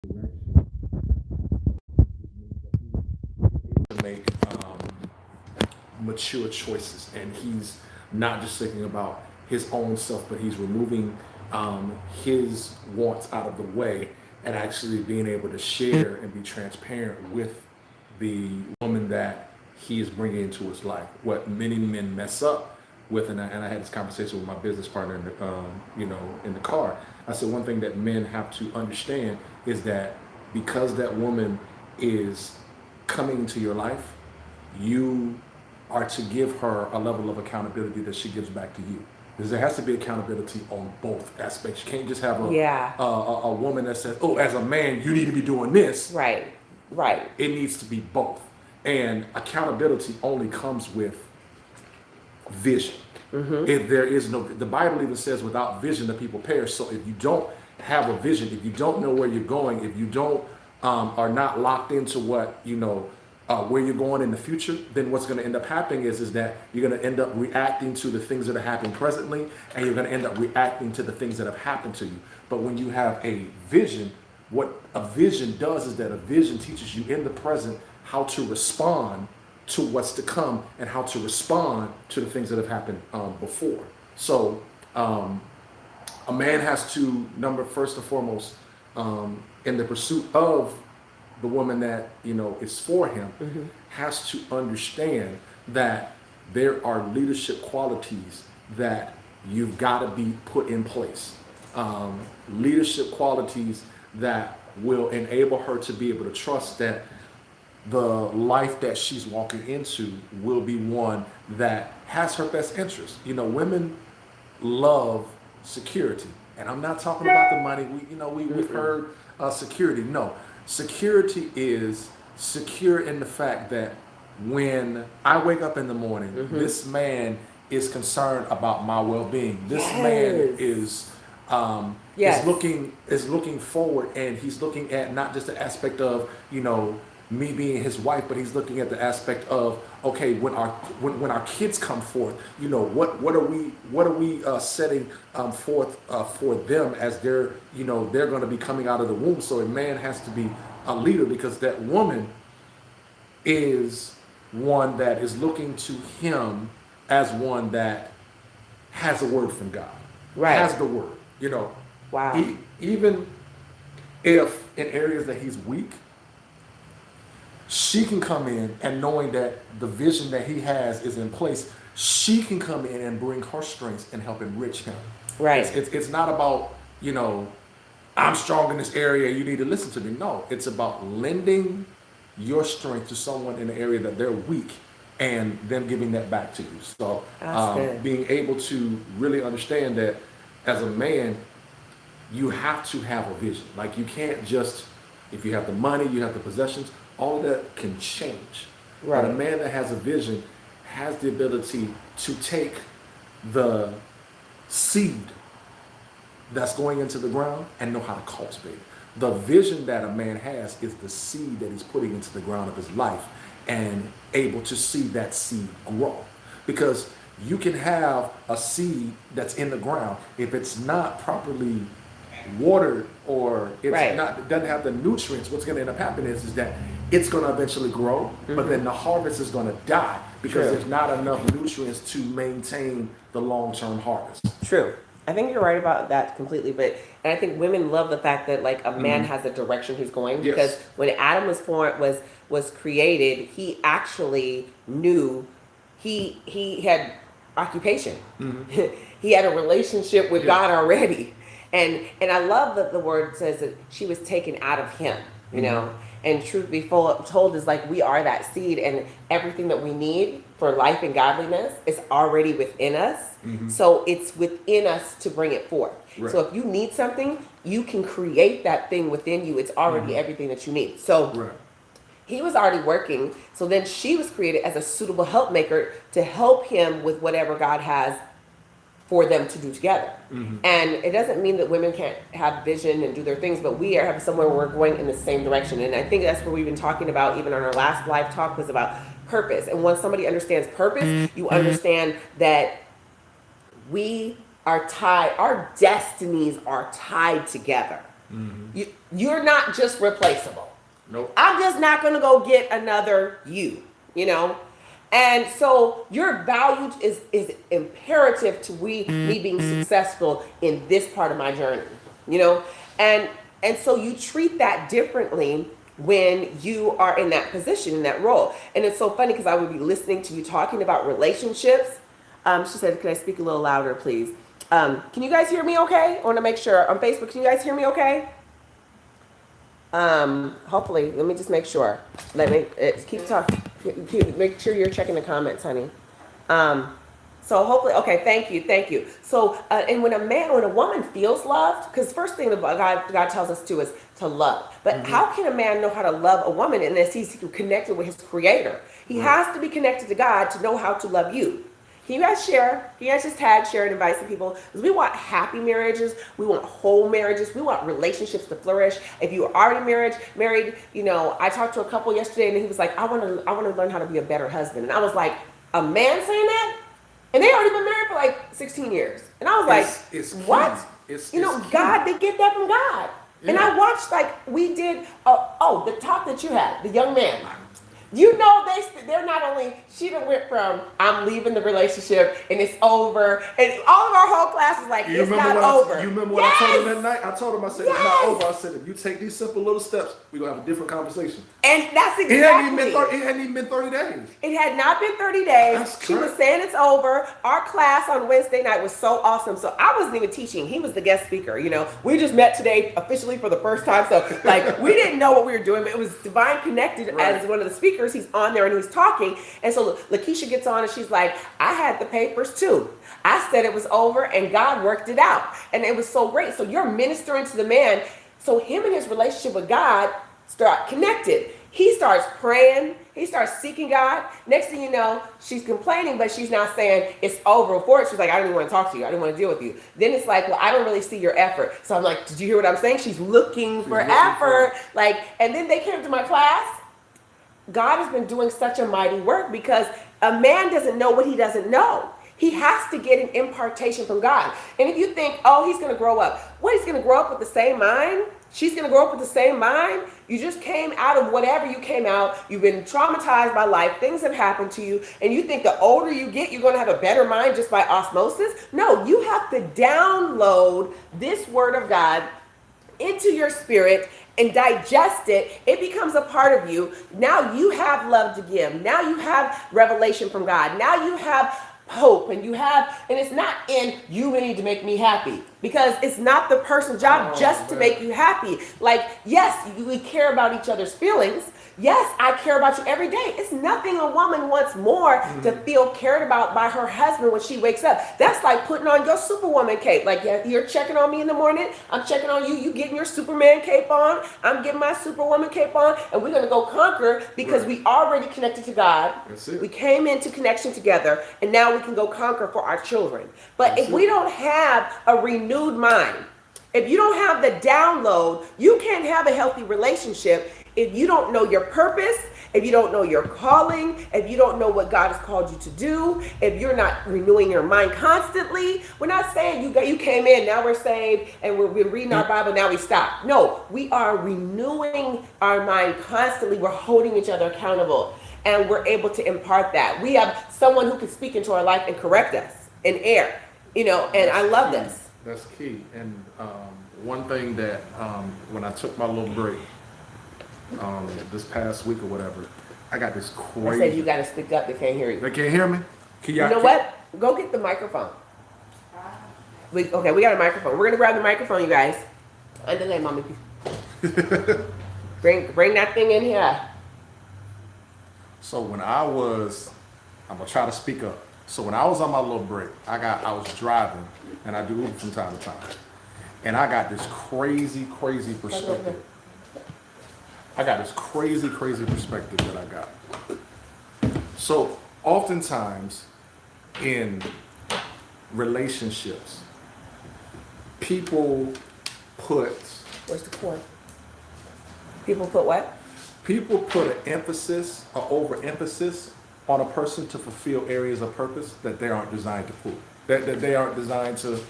To make mature choices, and he's not just thinking about his own self, but he's removing his wants out of the way and actually being able to share and be transparent with the woman that he is bringing into his life. What many men mess up with, and I had this conversation with my business partner in the, in the car. I said one thing that men have to understand is that because that woman is coming into your life, you are to give her a level of accountability that she gives back to you. Because there has to be accountability on both aspects. You can't just have Yeah. a woman that says, "Oh, as a man, you need to be doing this." Right. Right. It needs to be both. And accountability only comes with vision. If there is no, the Bible even says, without vision, the people perish. So if you don't have a vision, if you don't know where you're going, if you don't are not locked into what where you're going in the future, then what's going to end up happening is that you're going to end up reacting to the things that are happening presently, and you're going to end up reacting to the things that have happened to you. But when you have a vision, what a vision does is that a vision teaches you in the present how to respond to what's to come and how to respond to the things that have happened before. So a man has to, number first and foremost, in the pursuit of the woman that is for him, has to understand that there are leadership qualities that you've got to be put in place. Leadership qualities that will enable her to be able to trust that the life that she's walking into will be one that has her best interest. Women love security, and I'm not talking about the money. We've heard security. No, security is secure in the fact that when I wake up in the morning, this man is concerned about my well-being. This man Yes. is Yes. looking forward, and he's looking at not just the aspect of me being his wife, but he's looking at the aspect of, okay, when our kids come forth, what are we setting forth for them as they're going to be coming out of the womb. So a man has to be a leader, because that woman is one that is looking to him as one that has a word from God, Right. has the word. Wow. Even if in areas that he's weak, she can come in, and knowing that the vision that he has is in place, she can come in and bring her strengths and help enrich him. It's, Right. it's, it's not about, I'm strong in this area, you need to listen to me. No, it's about lending your strength to someone in the area that they're weak, and them giving that back to you. So That's good. being able to really understand that as a man, you have to have a vision. Like, you can't just, if you have the money, you have the possessions, all of that can change. But a Right. man that has a vision has the ability to take the seed that's going into the ground and know how to cultivate it. The vision that a man has is the seed that he's putting into the ground of his life, and able to see that seed grow. Because you can have a seed that's in the ground, if it's not properly watered, or it's Right. not, it doesn't have the nutrients, what's going to end up happening is that it's going to eventually grow, but then the harvest is going to die because True. there's not enough nutrients to maintain the long-term harvest. True. I think you're right about that completely, and I think women love the fact that like a man has a direction he's going, because Yes. when Adam was formed was created, he actually knew he had occupation. He had a relationship with Yeah. God already. And I love that the word says that she was taken out of him, you know. And truth be told is like we are that seed, and everything that we need for life and godliness is already within us. So it's within us to bring it forth. Right. So if you need something, you can create that thing within you. It's already everything that you need. So Right. he was already working. So then she was created as a suitable helpmaker to help him with whatever God has for them to do together. And it doesn't mean that women can't have vision and do their things, but we are somewhere where we're going in the same direction. And I think that's what we've been talking about, even on our last live talk, was about purpose. And once somebody understands purpose, you understand that we are tied, our destinies are tied together. You're not just replaceable. Nope. I'm just not going to go get another you, you know? And so your value is imperative to me being successful in this part of my journey, you know? And so you treat that differently when you are in that position, in that role. And it's so funny because I would be listening to you talking about relationships. She said, can I speak a little louder, please? Can you guys hear me okay? I want to make sure. On Facebook, can you guys hear me okay? Hopefully, let me just make sure. Let me keep talking. Make sure you're checking the comments, honey. So hopefully, okay, thank you. So, and when a woman feels loved, because first thing that God tells us to is to love. But how can a man know how to love a woman unless he's connected with his creator? He has to be connected to God to know how to love you. Can you guys share? Can you guys just tag, share, and invite some people? Because we want happy marriages. We want whole marriages. We want relationships to flourish. If you are already married, you know, I talked to a couple yesterday and he was like, I want to learn how to be a better husband. And I was like, a man saying that? And they already been married for like 16 years. And I was It's what? It's God, they get that from God. Yeah. And I watched we did, the talk that you had, the young man. You know, they're not only, she done went from, I'm leaving the relationship and it's over. And all of our whole class was like, it's not over. You remember what I told him that night? I told him, I said, it's not over. I said, if you take these simple little steps, we're going to have a different conversation. And that's exactly. It hadn't even been 30 days. It had not been 30 days. That's she was saying it's over. Our class on Wednesday night was so awesome. So I wasn't even teaching. He was the guest speaker. You know, we just met today officially for the first time. So like, we didn't know what we were doing, but it was Divine Connected as one of the speakers. He's on there and he's talking. And so Lakeisha gets on and she's like, I had the papers too. I said it was over and God worked it out. And it was so great. So you're ministering to the man. So him and his relationship with God start connected. He starts praying. He starts seeking God. Next thing you know, she's complaining, but she's not saying it's over. Before it, she's like, I don't even want to talk to you. I don't want to deal with you. Then it's like, well, I don't really see your effort. So I'm like, did you hear what I'm saying? She's looking for effort. And then they came to my class. God has been doing such a mighty work because a man doesn't know what he doesn't know. He has to get an impartation from God. And if you think, oh, he's going to grow up. What, he's going to grow up with the same mind? She's going to grow up with the same mind? You just came out of whatever you came out. You've been traumatized by life. Things have happened to you. And you think the older you get, you're going to have a better mind just by osmosis? No, you have to download this word of God into your spirit and digest it. It becomes a part of you. Now you have love to give. Now you have revelation from God. Now you have hope, and it's not in you need to make me happy, because it's not the person's job to make you happy. Like, yes, we care about each other's feelings. Yes, I care about you every day. It's nothing a woman wants more to feel cared about by her husband when she wakes up. That's like putting on your Superwoman cape. Like, you're checking on me in the morning. I'm checking on you. You getting your Superman cape on. I'm getting my Superwoman cape on. And we're going to go conquer because we already connected to God. We came into connection together. And now we can go conquer for our children. But if we don't have a renewed mind, if you don't have the download, you can't have a healthy relationship if you don't know your purpose, if you don't know your calling, if you don't know what God has called you to do, if you're not renewing your mind constantly. We're not saying you came in, now we're saved, and we're reading our Bible, now we stop. No, we are renewing our mind constantly. We're holding each other accountable, and we're able to impart that. We have someone who can speak into our life and correct us and air, and I love this. That's key. And one thing that when I took my little break, this past week or whatever, I got this crazy. I said you got to speak up. They can't hear you. They can't hear me? You know what? Go get the microphone. We got a microphone. We're going to grab the microphone, you guys. Underlay, mommy. Bring that thing in here. So when I'm going to try to speak up. So when I was on my little break, I was driving, and I do Uber from time to time. And I got this crazy perspective. That I got. So oftentimes in relationships, people put... Where's the cord? People put what? People put an emphasis or overemphasis on a person to fulfill areas of purpose that they aren't designed to pull. That they aren't designed to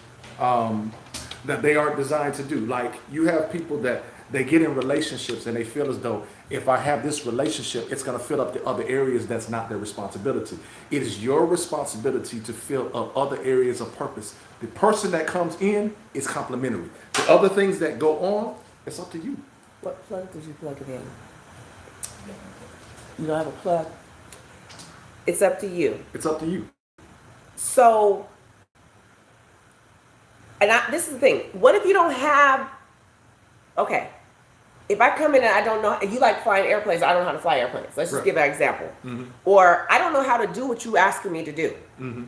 that they aren't designed to do. Like you have people that they get in relationships and they feel as though if I have this relationship, it's going to fill up the other areas that's not their responsibility. It is your responsibility to fill up other areas of purpose. The person that comes in is complementary. The other things that go on, it's up to you. What plug did you plug it in? You don't have a plug? It's up to you. It's up to you. So, this is the thing. What if you don't have, okay, if I come in and I don't know, you like flying airplanes, I don't know how to fly airplanes. Let's just give an example. Mm-hmm. Or I don't know how to do what you asking me to do. Mm-hmm.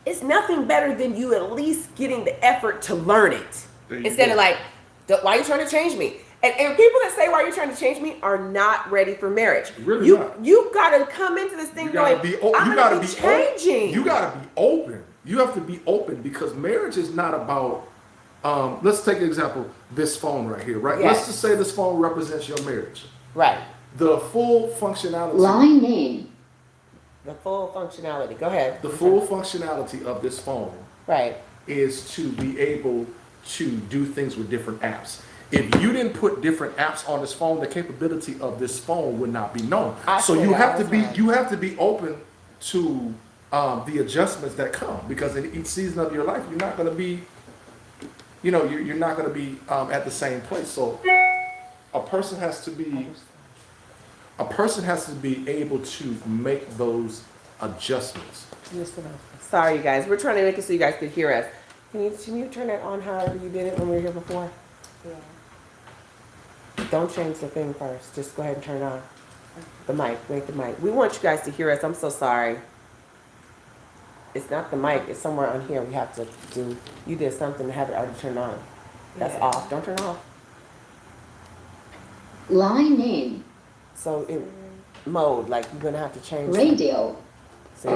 It's nothing better than you at least getting the effort to learn it. Instead of like, why are you trying to change me? And people that say, why are you trying to change me, are not ready for marriage. Really not. You got to come into this thing going, I'm going to be changing. You got to be open. You have to be open because marriage is not about, let's take an example, this phone right here, right? Yes. Let's just say this phone represents your marriage. Right. The full functionality. Line name. The full functionality. Go ahead. The full functionality of this phone right. is to be able to do things with different apps. If you didn't put different apps on this phone, the capability of this phone would not be known. So you have to be open to the adjustments that come, because in each season of your life, you're not going to be, you're not going to be at the same place. So a person has to be able to make those adjustments. Sorry, you guys. We're trying to make it so you guys could hear us. Can you turn it on however you did it when we were here before? Yeah. Don't change the thing first. Just go ahead and turn it on. The mic. Wait, the mic. We want you guys to hear us. I'm so sorry. It's not the mic. It's somewhere on here. We have to do. You did something to have it already turned on. That's off. Don't turn it off. Line name. So in mode, like you're gonna have to change. Radio. See?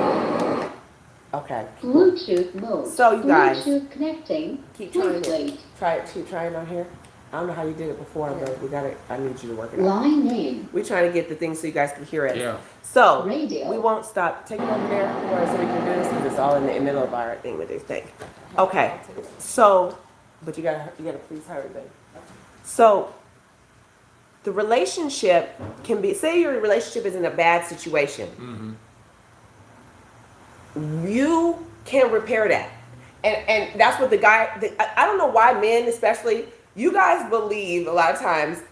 Okay. Bluetooth mode. So you guys, Bluetooth connecting. keep trying Plate. it. Keep trying on here. I don't know how you did it before, but we got it. I need you to work it out. Line name. We're trying to get the things so you guys can hear it. Yeah. So Radio. we won't stop. Take it over there so we can do this, because it's all in the middle of our thing with this thing. Okay. So, but you gotta please hurry, baby. So the relationship can be, say your relationship is in a bad situation. Mm-hmm. You can repair that. And that's what I don't know why men especially, you guys believe a lot of times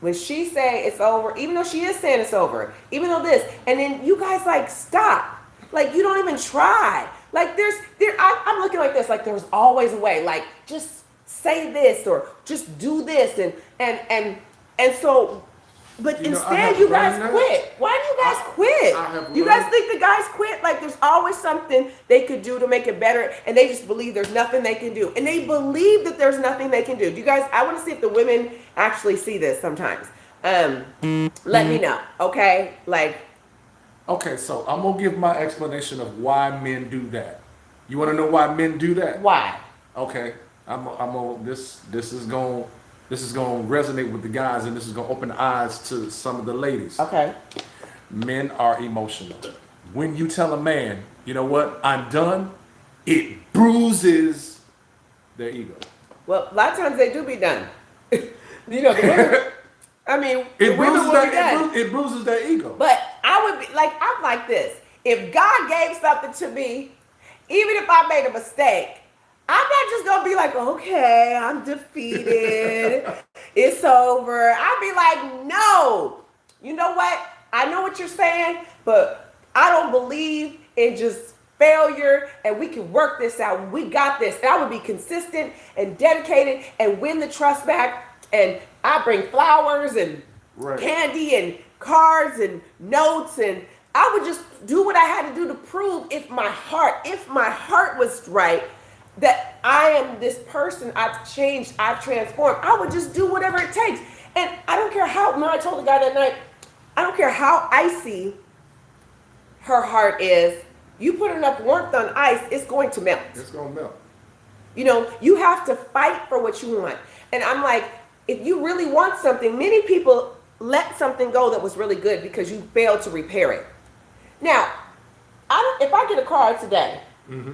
when she say it's over, even though she is saying it's over, even though this, and then you guys like stop. Like you don't even try. Like I'm looking like this, like there's always a way. Like just say this or just do this and so, but instead you guys quit. Why do you guys quit? You guys think the guys quit? Like there's always something they could do to make it better, and they just believe there's nothing they can do. And they believe that there's nothing they can do. Do you guys, I want to see if the women actually see this sometimes. Let me know, okay? Okay, so I'm going to give my explanation of why men do that. You want to know why men do that? Why? Okay, this is going to resonate with the guys, and this is going to open the eyes to some of the ladies. Okay. Men are emotional. When you tell a man, you know what, I'm done, it bruises their ego. Well, a lot of times they do be done. The women, I mean, it bruises their ego. But I would be like, I'm like this. If God gave something to me, even if I made a mistake, I'm not just gonna be like, okay, I'm defeated. It's over. I'll be like, no. You know what? I know what you're saying, but I don't believe in just failure, and we can work this out. We got this. And I would be consistent and dedicated and win the trust back. And I bring flowers and candy and cards and notes, and I would just do what I had to do to prove if my heart was right, that I am this person, I've changed, I've transformed. I would just do whatever it takes. And I don't care how, I told the guy that night, I don't care how icy her heart is, you put enough warmth on ice, it's going to melt. It's going to melt. You have to fight for what you want. And I'm like, if you really want something, many people let something go that was really good because you failed to repair it. Now, if I get a car today, mm-hmm.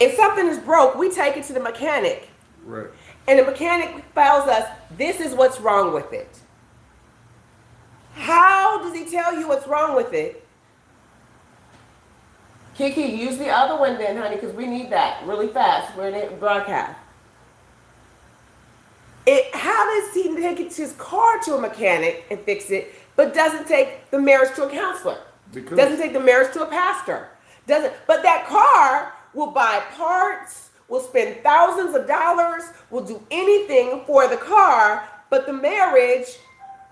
If something is broke, we take it to the mechanic. Right. And the mechanic tells us, this is what's wrong with it. How does he tell you what's wrong with it? Kiki, use the other one then, honey, because we need that really fast. We're in a broadcast. How does he take his car to a mechanic and fix it, but doesn't take the marriage to a counselor? Because Doesn't take the marriage to a pastor? But that car will buy parts, will spend thousands of dollars, will do anything for the car, but the marriage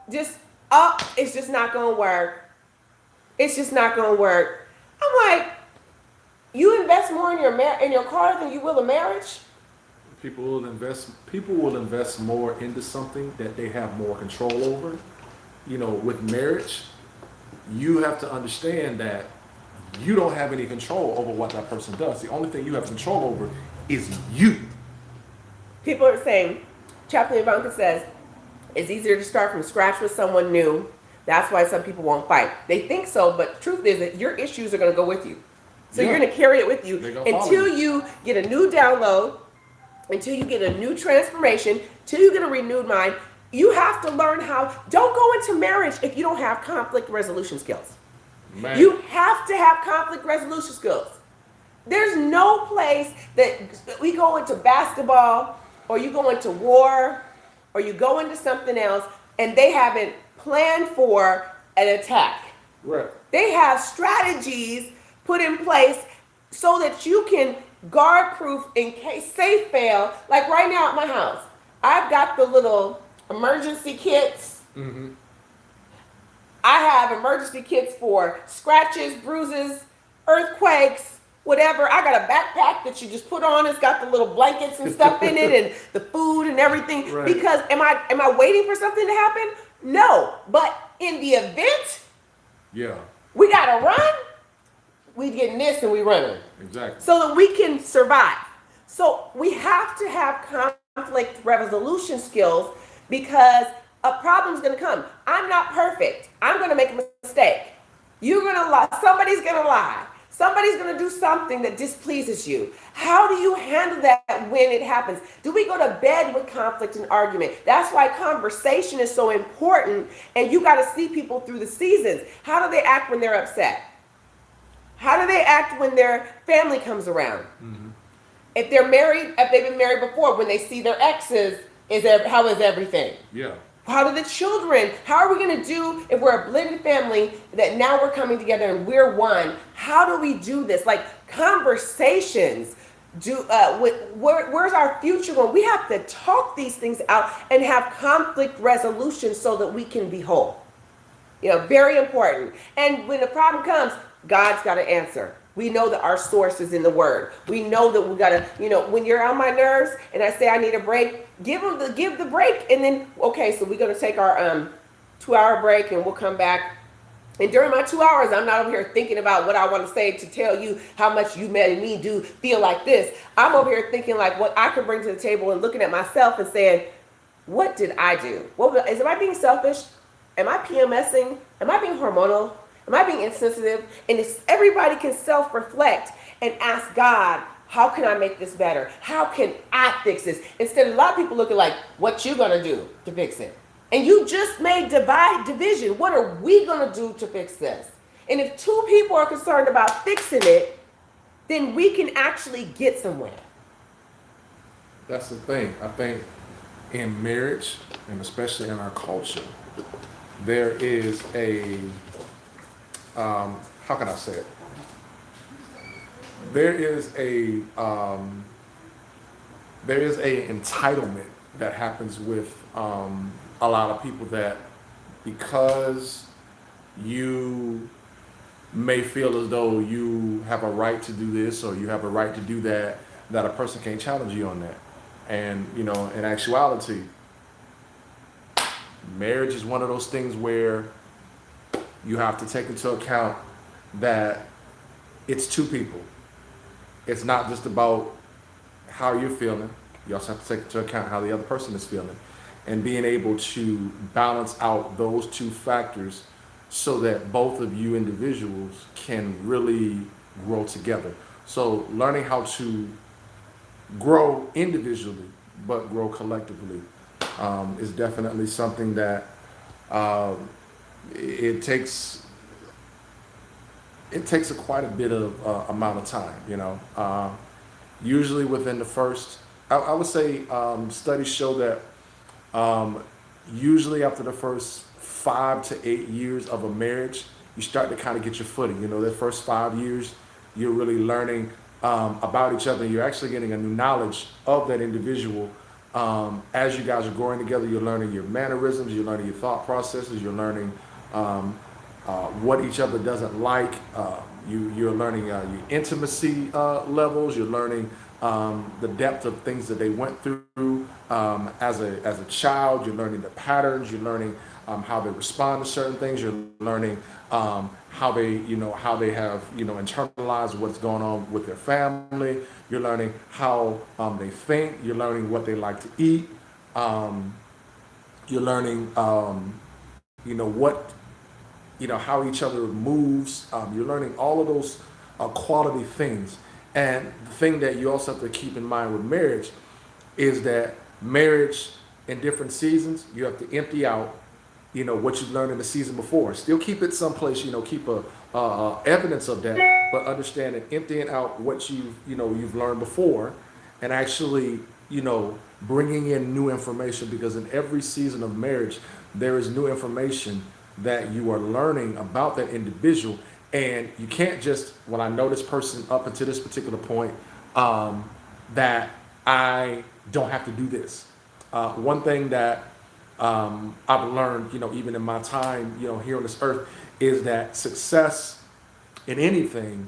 it's just not gonna work. It's just not gonna work. I'm like, you invest more in your car than you will a marriage? people will invest more into something that they have more control over. You know, with marriage, you have to understand that you don't have any control over what that person does. The only thing you have control over is you. People are saying, Chaplain Ivanka says, it's easier to start from scratch with someone new. That's why some people won't fight. They think so, but the truth is that your issues are going to go with you. So Yeah. you're going to carry it with you They're gonna follow until you. you get a new download, until you get a new transformation, till you get a renewed mind. You have to learn don't go into marriage if you don't have conflict resolution skills. Man. You have to have conflict resolution skills. There's no place that we go into basketball or you go into war or you go into something else and they haven't planned for an attack. Right. They have strategies put in place so that you can guard proof in case they fail. Like right now at my house, I've got the little emergency kits. Mm-hmm. I have emergency kits for scratches, bruises, earthquakes, whatever. I got a backpack that you just put on. It's got the little blankets and stuff in it and the food and everything. Right. Because am I waiting for something to happen? No. But in the event Yeah. we gotta run, we getting this and we running. Exactly. So that we can survive. So we have to have conflict resolution skills because a problem's gonna come. I'm not perfect. I'm gonna make a mistake. You're gonna lie. Somebody's gonna lie. Somebody's gonna do something that displeases you. How do you handle that when it happens? Do we go to bed with conflict and argument? That's why conversation is so important, and you gotta see people through the seasons. How do they act when they're upset? How do they act when their family comes around? Mm-hmm. If they're married, if they've been married before, when they see their exes, how is everything? Yeah. How do the children, how are we going to do if we're a blended family that now we're coming together and we're one? How do we do this? Like conversations, where's our future going? We have to talk these things out and have conflict resolution so that we can be whole. You know, very important. And when the problem comes, God's got to answer. We know that our source is in the word. We know that we got to, when you're on my nerves and I say I need a break, give the break. And then, okay, so we're going to take our 2-hour break and we'll come back. And during my 2 hours, I'm not over here thinking about what I want to say to tell you how much you made me feel like this. I'm over here thinking like what I could bring to the table and looking at myself and saying, what did I do? Am I being selfish? Am I PMSing? Am I being hormonal? Am I being insensitive? And if everybody can self-reflect and ask God, how can I make this better? How can I fix this? Instead of a lot of people looking like, what you gonna do to fix it? And you just made division. What are we gonna do to fix this? And if 2 people are concerned about fixing it, then we can actually get somewhere. That's the thing. I think in marriage, and especially in our culture, there is a how can I say it? There is a entitlement that happens with a lot of people that because you may feel as though you have a right to do this or you have a right to do that a person can't challenge you on that. And in actuality, marriage is one of those things where you have to take into account that it's 2 people. It's not just about how you're feeling. You also have to take into account how the other person is feeling. And being able to balance out those 2 factors so that both of you individuals can really grow together. So learning how to grow individually but grow collectively is definitely something that um, it takes quite a bit of amount of time. Usually within the first, I would say, studies show that um, usually after the first 5 to 8 years of a marriage, you start to kind of get your footing. The first 5 years, you're really learning about each other. You're actually getting a new knowledge of that individual. As you guys are growing together, you're learning your mannerisms, you're learning your thought processes, you're learning um, what each other doesn't like. You're learning your intimacy levels. You're learning the depth of things that they went through as a child. You're learning the patterns. You're learning how they respond to certain things. You're learning how they have internalized what's going on with their family. You're learning how they think. You're learning what they like to eat. Um, you're learning what how each other moves. You're learning all of those quality things. And the thing that you also have to keep in mind with marriage is that marriage in different seasons, you have to empty out, what you've learned in the season before. Still keep it someplace, keep evidence of that, but understand that emptying out what you've learned before, and actually, bringing in new information, because in every season of marriage, there is new information that you are learning about that individual. And you can't just, well, I know this person up until this particular point, that I don't have to do this. One thing that I've learned, even in my time, here on this earth, is that success in anything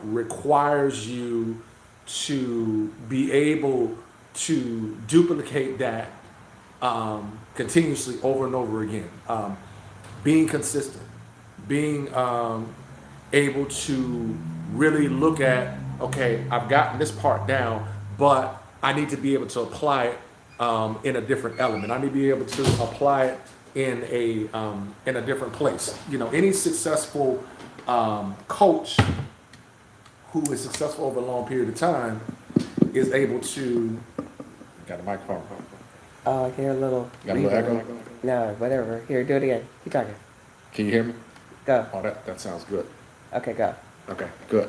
requires you to be able to duplicate that continuously over and over again. Being consistent, being able to really look at, okay, I've gotten this part down, but I need to be able to apply it in a different element. I need to be able to apply it in a different place. Any successful coach who is successful over a long period of time is able to. Got a microphone. Oh, I can hear a little. Got a little echo? No, whatever. Here, do it again. Keep talking. Can you hear me? Go. Oh, that sounds good. Okay, go. Okay, good.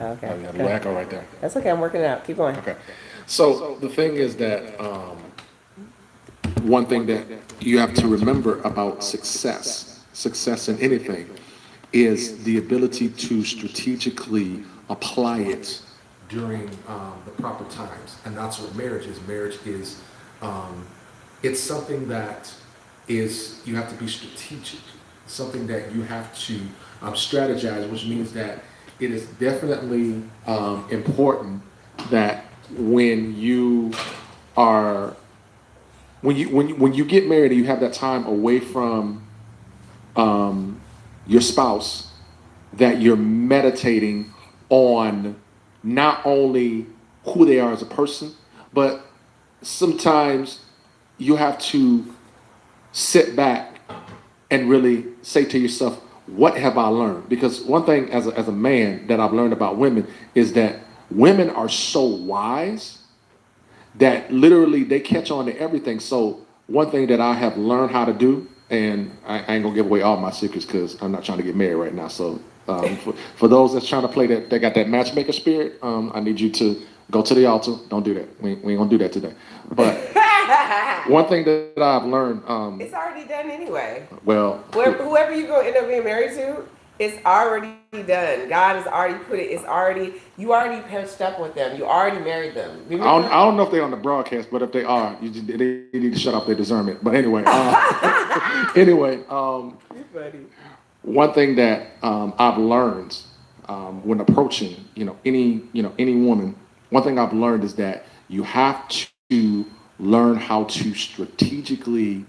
Okay. Oh, you got a go. little echo right there. That's okay. I'm working it out. Keep going. Okay. So the thing is that one thing that you have to remember about success in anything, is the ability to strategically apply it during the proper times. And that's what marriage is. Marriage is, it's something that you have to be strategic, something that you have to strategize, which means that it is definitely important that when you get married and you have that time away from your spouse, that you're meditating on not only who they are as a person, but sometimes you have to sit back and really say to yourself, what have I learned? Because one thing as a man that I've learned about women is that women are so wise that literally they catch on to everything. So one thing that I have learned how to do, and I ain't gonna give away all my secrets because I'm not trying to get married right now. So for those that's trying to play that, they got that matchmaker spirit, I need you to go to the altar. Don't do that. We ain't gonna do that today. But one thing that I've learned, It's already done anyway. well, Whoever you're going to end up being married to, it's already done. God has already put it. You already patched up with them. You already married them. I don't know if they're on the broadcast, but if they are, they need to shut off their discernment. But anyway, one thing that I've learned when approaching, any woman, one thing I've learned is that you have to learn how to strategically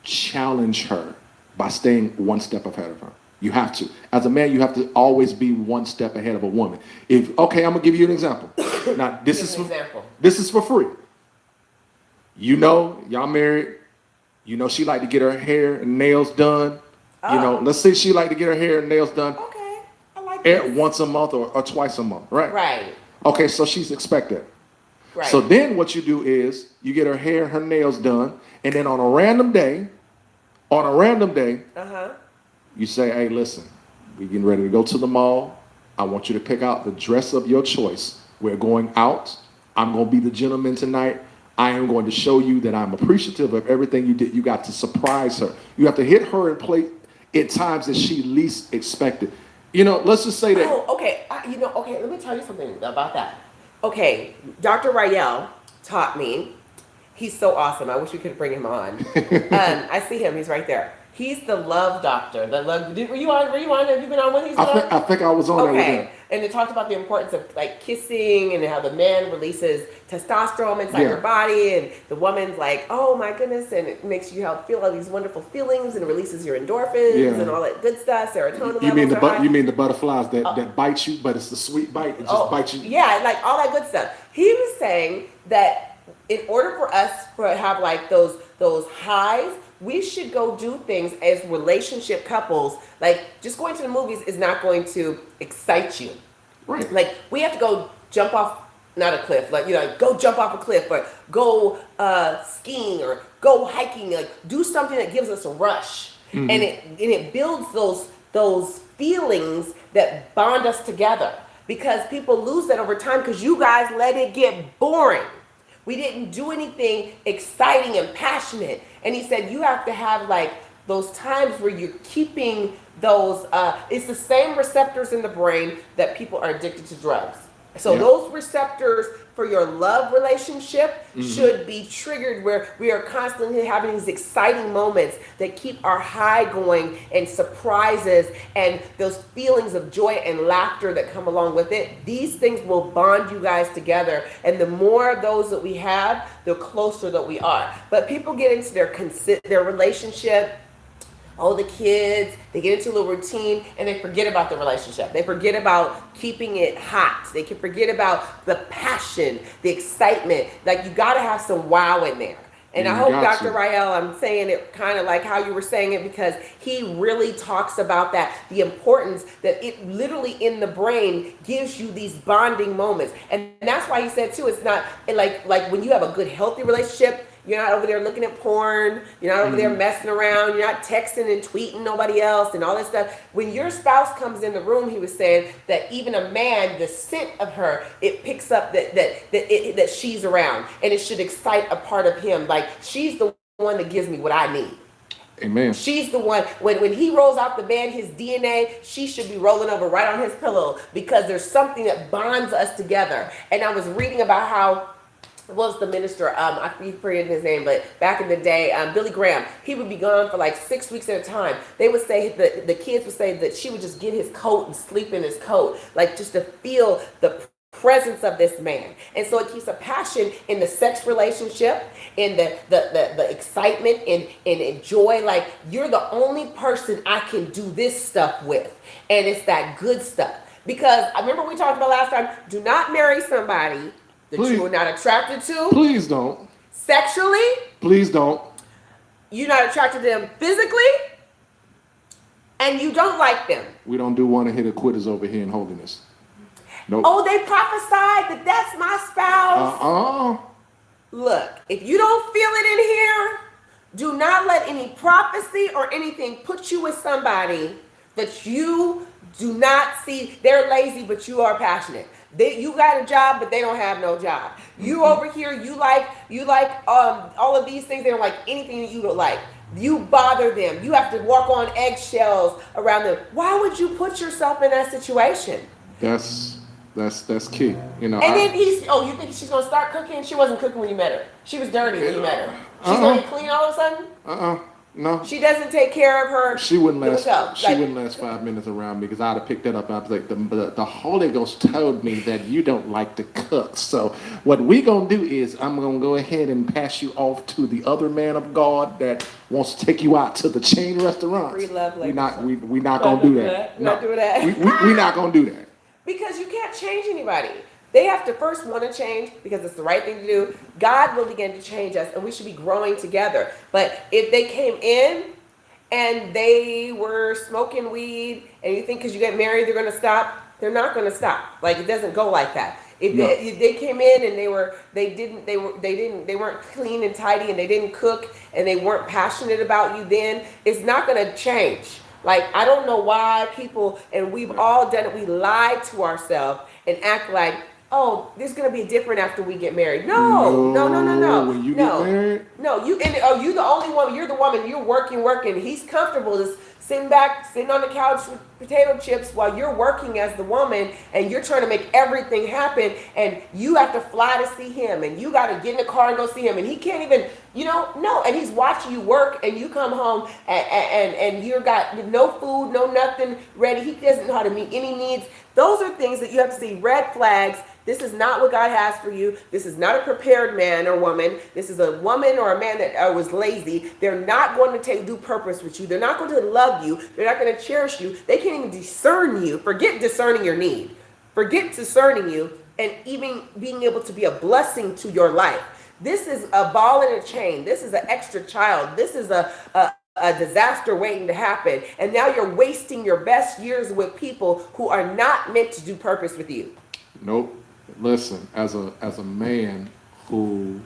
challenge her by staying one step ahead of her. You have to. As a man, you have to always be one step ahead of a woman. I'm gonna give you an example. Now, this is for free. Y'all married. She like to get her hair and nails done. Let's say she like to get her hair and nails done. Okay, I like happens. once a month or twice a month, right? Right. Okay, so she's expected. Right. So then what you do is you get her hair and her nails done, and then on a random day, Uh-huh. you say, hey, listen, we're getting ready to go to the mall. I want you to pick out the dress of your choice. We're going out. I'm going to be the gentleman tonight. I am going to show you that I'm appreciative of everything you did. You got to surprise her. You have to hit her in place at times that she least expected. You know, let's just say that. Oh, okay. Okay, let me tell you something about that. Okay, Dr. Rael taught me. He's so awesome. I wish we could bring him on. I see him. He's right there. He's the love doctor. The love. Were you on? Have you been on when he's on? I think I was on there with him. Okay. And it talked about the importance of like kissing and how the man releases testosterone inside your body, and the woman's like, oh my goodness, and it makes you feel all these wonderful feelings and releases your endorphins and all that good stuff. Serotonin levels. You mean the butterflies that bite you, but it's the sweet bite. It just bites you. Yeah, like all that good stuff. He was saying that in order for us to have like those highs, we should go do things as relationship couples. Like just going to the movies is not going to excite you. Right. Like we have to go jump off, not a cliff, like, go jump off a cliff or go skiing or go hiking, like do something that gives us a rush. Mm-hmm. And it builds those feelings that bond us together, because people lose that over time because you guys let it get boring. We didn't do anything exciting and passionate. And he said you have to have like those times where you're keeping those, it's the same receptors in the brain that people are addicted to drugs. So those receptors for your love relationship should be triggered where we are constantly having these exciting moments that keep our high going, and surprises and those feelings of joy and laughter that come along with it. These things will bond you guys together. And the more of those that we have, the closer that we are. But people get into their relationship, the kids, they get into a little routine and they forget about the relationship. They forget about keeping it hot. They can forget about the passion, the excitement. Like you got to have some wow in there. And I hope Dr. Rael, I'm saying it kind of like how you were saying it, because he really talks about that, the importance that it literally in the brain gives you these bonding moments. And that's why he said too, it's not like when you have a good, healthy relationship, you're not over there looking at porn. You're not over there messing around. You're not texting and tweeting nobody else and all that stuff. When your spouse comes in the room, he was saying that even a man, the scent of her, it picks up that she's around, and it should excite a part of him. Like she's the one that gives me what I need. Amen. She's the one, when he rolls out the bed, his DNA, she should be rolling over right on his pillow, because there's something that bonds us together. And I was reading about how, was the minister, I forget his name, but back in the day, Billy Graham, he would be gone for like 6 weeks at a time. They would say, the kids would say that she would just get his coat and sleep in his coat, like just to feel the presence of this man. And so it keeps a passion in the sex relationship, in the excitement and joy. Like you're the only person I can do this stuff with. And it's that good stuff. Because I remember we talked about last time, do not marry somebody that you are not attracted to. Please don't. Sexually. Please don't. You're not attracted to them physically. And you don't like them. We don't do one hit quitters over here in holiness. Nope. Oh, they prophesied that that's my spouse. Look, if you don't feel it in here, do not let any prophecy or anything put you with somebody that you do not see. They're lazy, but you are passionate. You got a job, but they don't have no job. You over here, you like all of these things. They don't like anything that you don't like. You bother them. You have to walk on eggshells around them. Why would you put yourself in that situation? That's key. And then you think she's gonna start cooking? She wasn't cooking when you met her. She was dirty when you met her. She's gonna get clean all of a sudden? No. She doesn't take care of her. She wouldn't last 5 minutes around me, because I'd have picked that up. I was like, the Holy Ghost told me that you don't like to cook. So what we gonna do is I'm gonna go ahead and pass you off to the other man of God that wants to take you out to the chain restaurant. Free love we not gonna do that. Not do that. We not gonna do that. Because you can't change anybody. They have to first want to change, because it's the right thing to do. God will begin to change us, and we should be growing together. But if they came in and they were smoking weed, and you think because you get married they're going to stop. They're not going to stop. Like, it doesn't go like that. If No. they came in and they weren't clean and tidy, and they didn't cook, and they weren't passionate about you, then it's not going to change. Like, I don't know why people, and we've all done it, we lie to ourselves and act like, oh, this is gonna be different after we get married. No. When you get married, No, you and oh, you the only woman. You're the woman. You're working. He's comfortable just sitting back, sitting on the couch with potato chips while you're working as the woman, and you're trying to make everything happen. And you have to fly to see him, and you got to get in the car and go see him, and he can't even, no. And he's watching you work, and you come home and you got no food, no nothing ready. He doesn't know how to meet any needs. Those are things that you have to see red flags. This is not what God has for you. This is not a prepared man or woman. This is a woman or a man that was lazy. They're not going to do purpose with you. They're not going to love you. They're not going to cherish you. They can't even discern you. Forget discerning your need. Forget discerning you and even being able to be a blessing to your life. This is a ball and a chain. This is an extra child. This is a disaster waiting to happen. And now you're wasting your best years with people who are not meant to do purpose with you. nope. Listen, as a man who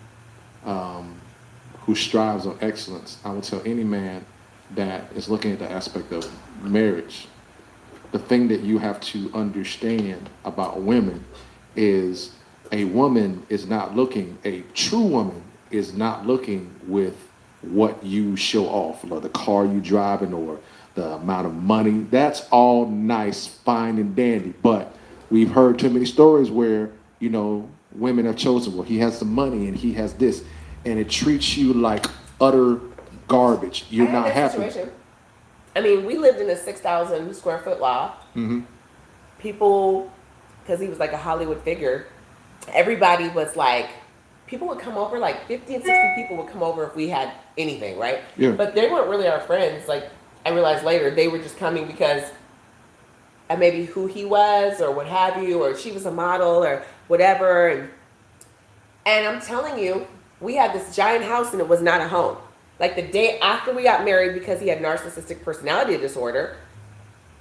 strives on excellence, I will tell any man that is looking at the aspect of marriage, the thing that you have to understand about women is a woman is not looking, a true woman is not looking with what you show off, or the car you driving, or the amount of money. That's all nice, fine, and dandy, but we've heard too many stories where, women have chosen, well, he has the money and he has this, and it treats you like utter garbage. You're not happy. Situation. I mean, we lived in a 6,000 square foot loft. Mm-hmm. People, because he was like a Hollywood figure, everybody was like, people would come over, like 50 and 60 people would come over if we had anything, right? Yeah. But they weren't really our friends. Like, I realized later, they were just coming because maybe who he was or what have you, or she was a model or whatever. And I'm telling you, we had this giant house and it was not a home. Like, the day after we got married, because he had narcissistic personality disorder,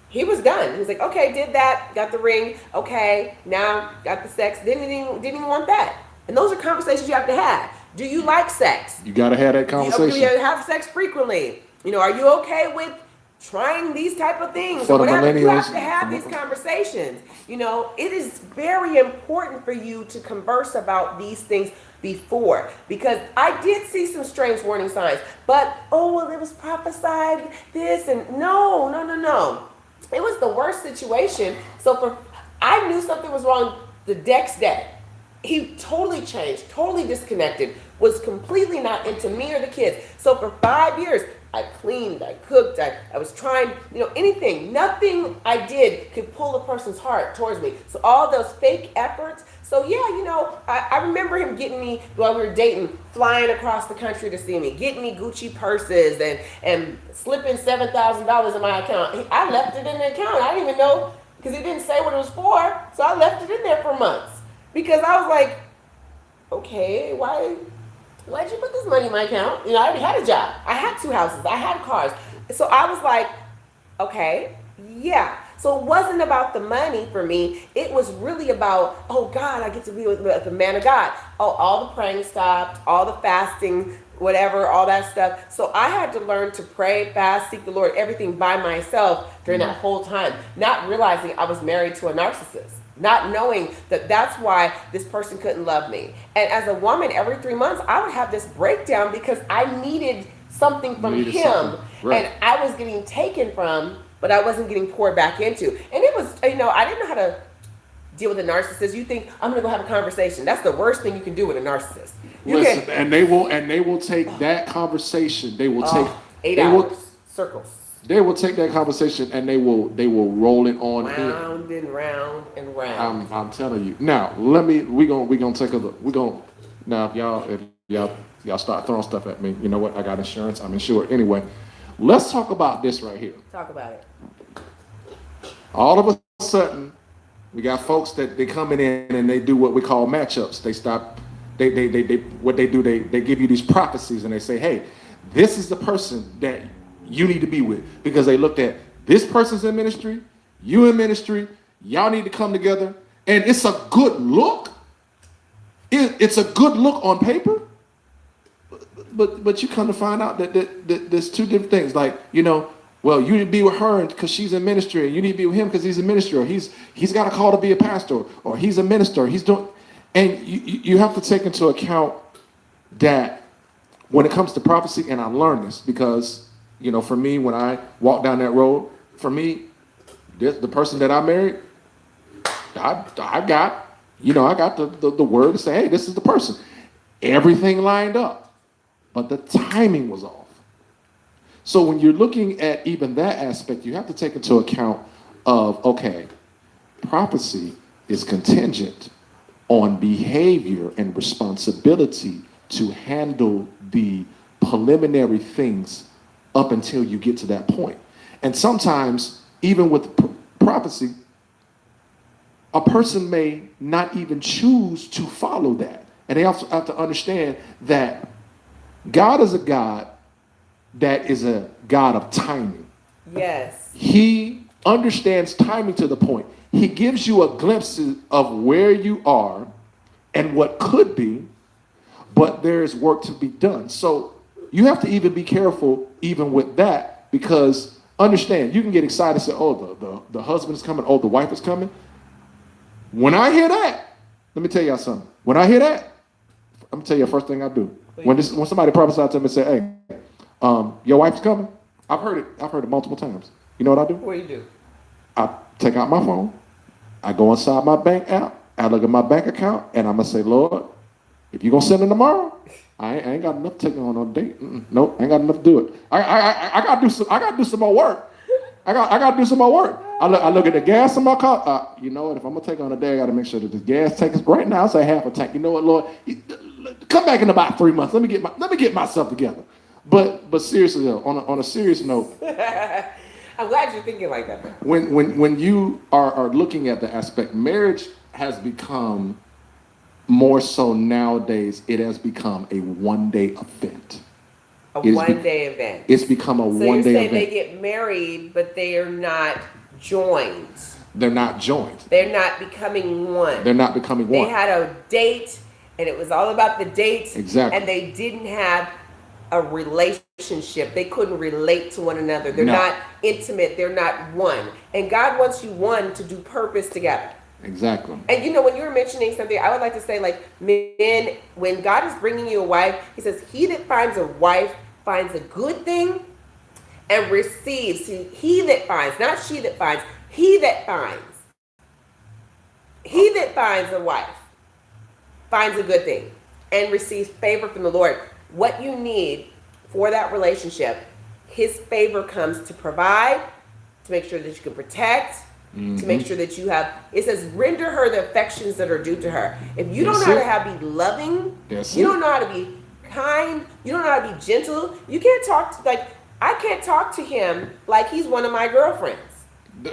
he was done. He was like, okay, did that, got the ring, okay, now got the sex, didn't even want that. And those are conversations you have to have. Do you like sex? You got to have that conversation. Do you have sex frequently? Are you okay with trying these type of things? For the whatever? You have millennials. to have these conversations. It is very important for you to converse about these things before, because I did see some strange warning signs, but it was prophesied this, and no. It was the worst situation. So I knew something was wrong the next day. He totally changed, totally disconnected, was completely not into me or the kids. So for 5 years, I cleaned, I cooked, I was trying, anything. Nothing I did could pull a person's heart towards me. So all those fake efforts. So yeah, I remember him getting me, while we were dating, flying across the country to see me, getting me Gucci purses and slipping $7,000 in my account. I left it in the account. I didn't even know, because he didn't say what it was for. So I left it in there for months. Because I was like, okay, why'd you put this money in my account? I already had a job. I had 2 houses. I had cars. So I was like, okay, yeah. So it wasn't about the money for me. It was really about, oh God, I get to be with the man of God. Oh, all the praying stopped, all the fasting, whatever, all that stuff. So I had to learn to pray, fast, seek the Lord, everything by myself during that whole time, not realizing I was married to a narcissist. Not knowing that that's why this person couldn't love me. And as a woman, every 3 months, I would have this breakdown because I needed something from him. Right. And I was getting taken from, but I wasn't getting poured back into. And it was, I didn't know how to deal with a narcissist. You think, I'm going to go have a conversation. That's the worst thing you can do with a narcissist. Listen, and they will take that conversation. They will take 8 hours, circles. They will take that conversation and they will roll it on round and round and round. I'm telling you. Now, we gonna take a look. Now if y'all start throwing stuff at me, you know what? I got insurance. I'm insured. Anyway, let's talk about this right here. Talk about it. All of a sudden, we got folks that they coming in and they do what we call matchups. They give you these prophecies and they say, hey, this is the person that you need to be with, because they looked at this person's in ministry, you in ministry, y'all need to come together, and it's a good look. It's a good look on paper, but you come to find out that there's two different things. Like, well, you need to be with her because she's in ministry, and you need to be with him because he's a minister, or he's got a call to be a pastor, or he's a minister. He's doing, and you have to take into account that when it comes to prophecy, and I learned this because, for me, when I walked down that road, for me, the person that I married, I got the word to say, hey, this is the person. Everything lined up, but the timing was off. So when you're looking at even that aspect, you have to take into account of, okay, prophecy is contingent on behavior and responsibility to handle the preliminary things up until you get to that point. And sometimes, even with prophecy, a person may not even choose to follow that. And they also have to understand that God is a God that is a God of timing. Yes. He understands timing to the point. He gives you a glimpse of where you are and what could be, but there is work to be done. So you have to even be careful even with that, because understand, you can get excited and say, oh, the husband is coming, oh, the wife is coming. When I hear that, let me tell y'all something. When I hear that, I'm gonna tell you the first thing I do. When somebody prophesies to me and say, hey, your wife's coming, I've heard it multiple times. You know what I do? What do you do? I take out my phone, I go inside my bank app, I look at my bank account, and I'm gonna say, Lord, if you're gonna send it tomorrow, I ain't got enough to take her on a date. Nope, I ain't got enough to do it. I gotta do some more work. I gotta do some more work. I look at the gas in my car. You know what? If I'm gonna take on a day, I gotta make sure that the gas tank is right now. I say half a tank. You know what, Lord? Come back in about 3 months. Let me get myself together. But seriously though, on a serious note, I'm glad you're thinking like that. When you are looking at the aspect, marriage has become more so nowadays. It has become a one-day event. A one-day event. It's become a one-day event. So you're saying they get married, but they are not joined. They're not joined. They're not becoming one. They're not becoming one. They had a date, and it was all about the date. Exactly. And they didn't have a relationship. They couldn't relate to one another. They're not intimate. They're not one. And God wants you one to do purpose together. Exactly. And when you were mentioning something, I would like to say, like, men, when God is bringing you a wife, he says, he that finds a wife finds a good thing and receives. See, he that finds, not she that finds, he that finds. He that finds a wife finds a good thing and receives favor from the Lord. What you need for that relationship, his favor comes to provide, to make sure that you can protect, to make sure that you have, it says, render her the affections that are due to her. If you don't know how to be loving, you don't know how to be kind, you don't know how to be gentle, you can't talk I can't talk to him like he's one of my girlfriends.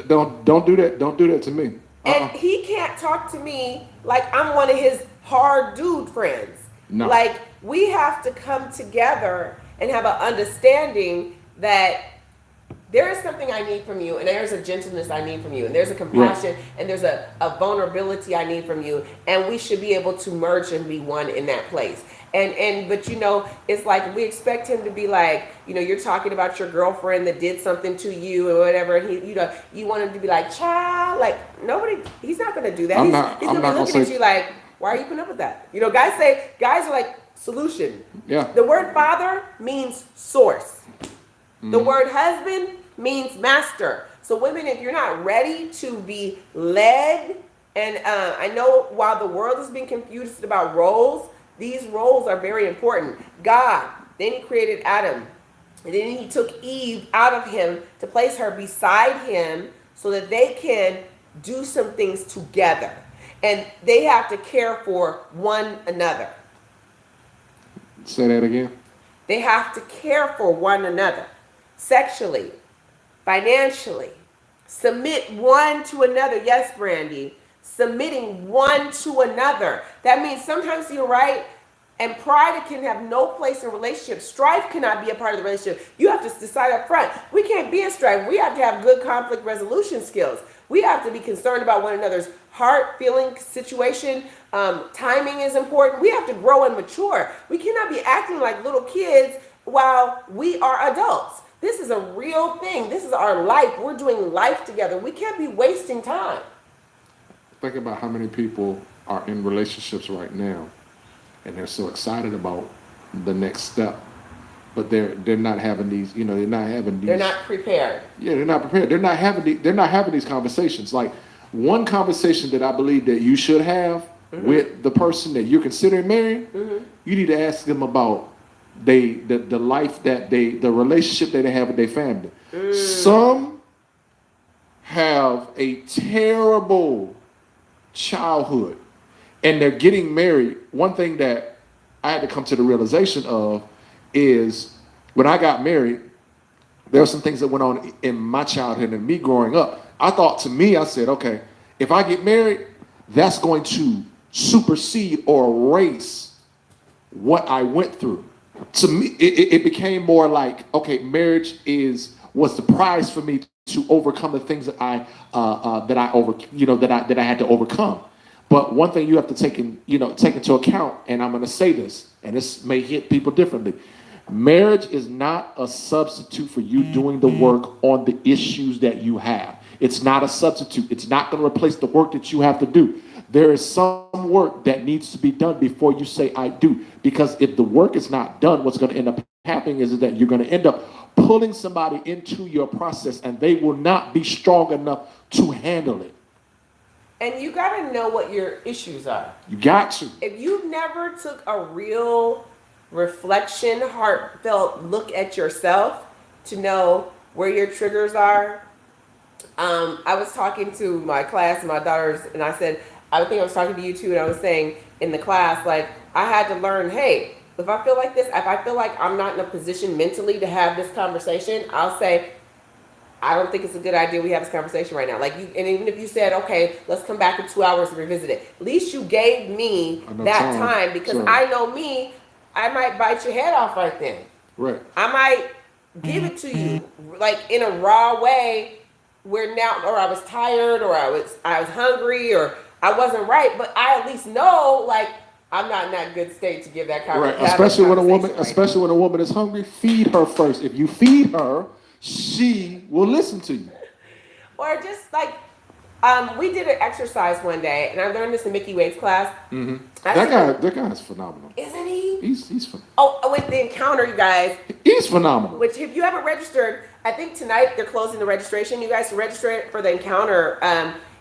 Don't do that. Don't do that to me. And he can't talk to me like I'm one of his hard dude friends. No. Like, we have to come together and have an understanding that there is something I need from you, and there's a gentleness I need from you, and there's a compassion, and there's a vulnerability I need from you, and we should be able to merge and be one in that place. But it's like we expect him to be like, you're talking about your girlfriend that did something to you or whatever, and he, you want him to be like, child, like, he's not going to do that. He's going to be looking at you like, why are you putting up with that? Guys are like, solution. Yeah. The word father means source. The word husband means master. So women, if you're not ready to be led, and I know while the world is being confused about roles, these roles are very important. God, then he created Adam, and then he took Eve out of him to place her beside him so that they can do some things together. And they have to care for one another. Say that again. They have to care for one another. Sexually, financially, submit one to another. Yes, Brandy, submitting one to another. That means sometimes you're right. And pride can have no place in a relationship. Strife cannot be a part of the relationship. You have to decide up front. We can't be in strife. We have to have good conflict resolution skills. We have to be concerned about one another's heart, feeling, situation. Timing is important. We have to grow and mature. We cannot be acting like little kids while we are adults. This is a real thing. This is our life. We're doing life together. We can't be wasting time. Think about how many people are in relationships right now, and they're so excited about the next step, but they're not having these. You know, they're not having these. They're not prepared. Yeah, they're not prepared. They're not having these conversations. Like one conversation that I believe that you should have with the person that you're considering marrying. You need to ask them about the life that the relationship that they have with their family. Some have a terrible childhood and they're getting married. One thing that I had to come to the realization of is when I got married, there were some things that went on in my childhood and me growing up. I said, okay, if I get married, that's going to supersede or erase what I went through. To me, it became more like, okay, marriage was the prize for me to overcome the things that I had to overcome. But one thing you have to take into account, and I'm going to say this, and this may hit people differently. Marriage is not a substitute for you doing the work on the issues that you have. It's not a substitute. It's not going to replace the work that you have to do. There is some work that needs to be done before you say I do. Because if the work is not done, what's going to end up happening is that you're going to end up pulling somebody into your process and they will not be strong enough to handle it. And you got to know what your issues are. You got to. If you never took a real reflection, heartfelt look at yourself to know where your triggers are. I was talking to my class, my daughters, and I said, I think I was talking to you too, and I was saying in the class, like, I had to learn, hey, if I feel like this, if I feel like I'm not in a position mentally to have this conversation, I'll say, I don't think it's a good idea we have this conversation right now. Like, you, and even if you said, okay, let's come back in 2 hours and revisit it, at least you gave me that time because I know me, I might bite your head off right then. Right. I might give it to you like in a raw way where now, or I was tired, or I was hungry, or I wasn't right, but I at least know, like, I'm not in that good state to give that conversation. Right, especially when a woman is hungry, feed her first. If you feed her, she will listen to you. Or just like, we did an exercise one day, and I learned this in Mickey Wade's class. Mm-hmm. That guy's phenomenal. Isn't he? He's phenomenal. Oh, with the encounter, you guys. He's phenomenal. Which, if you haven't registered, I think tonight they're closing the registration. You guys can register for the encounter.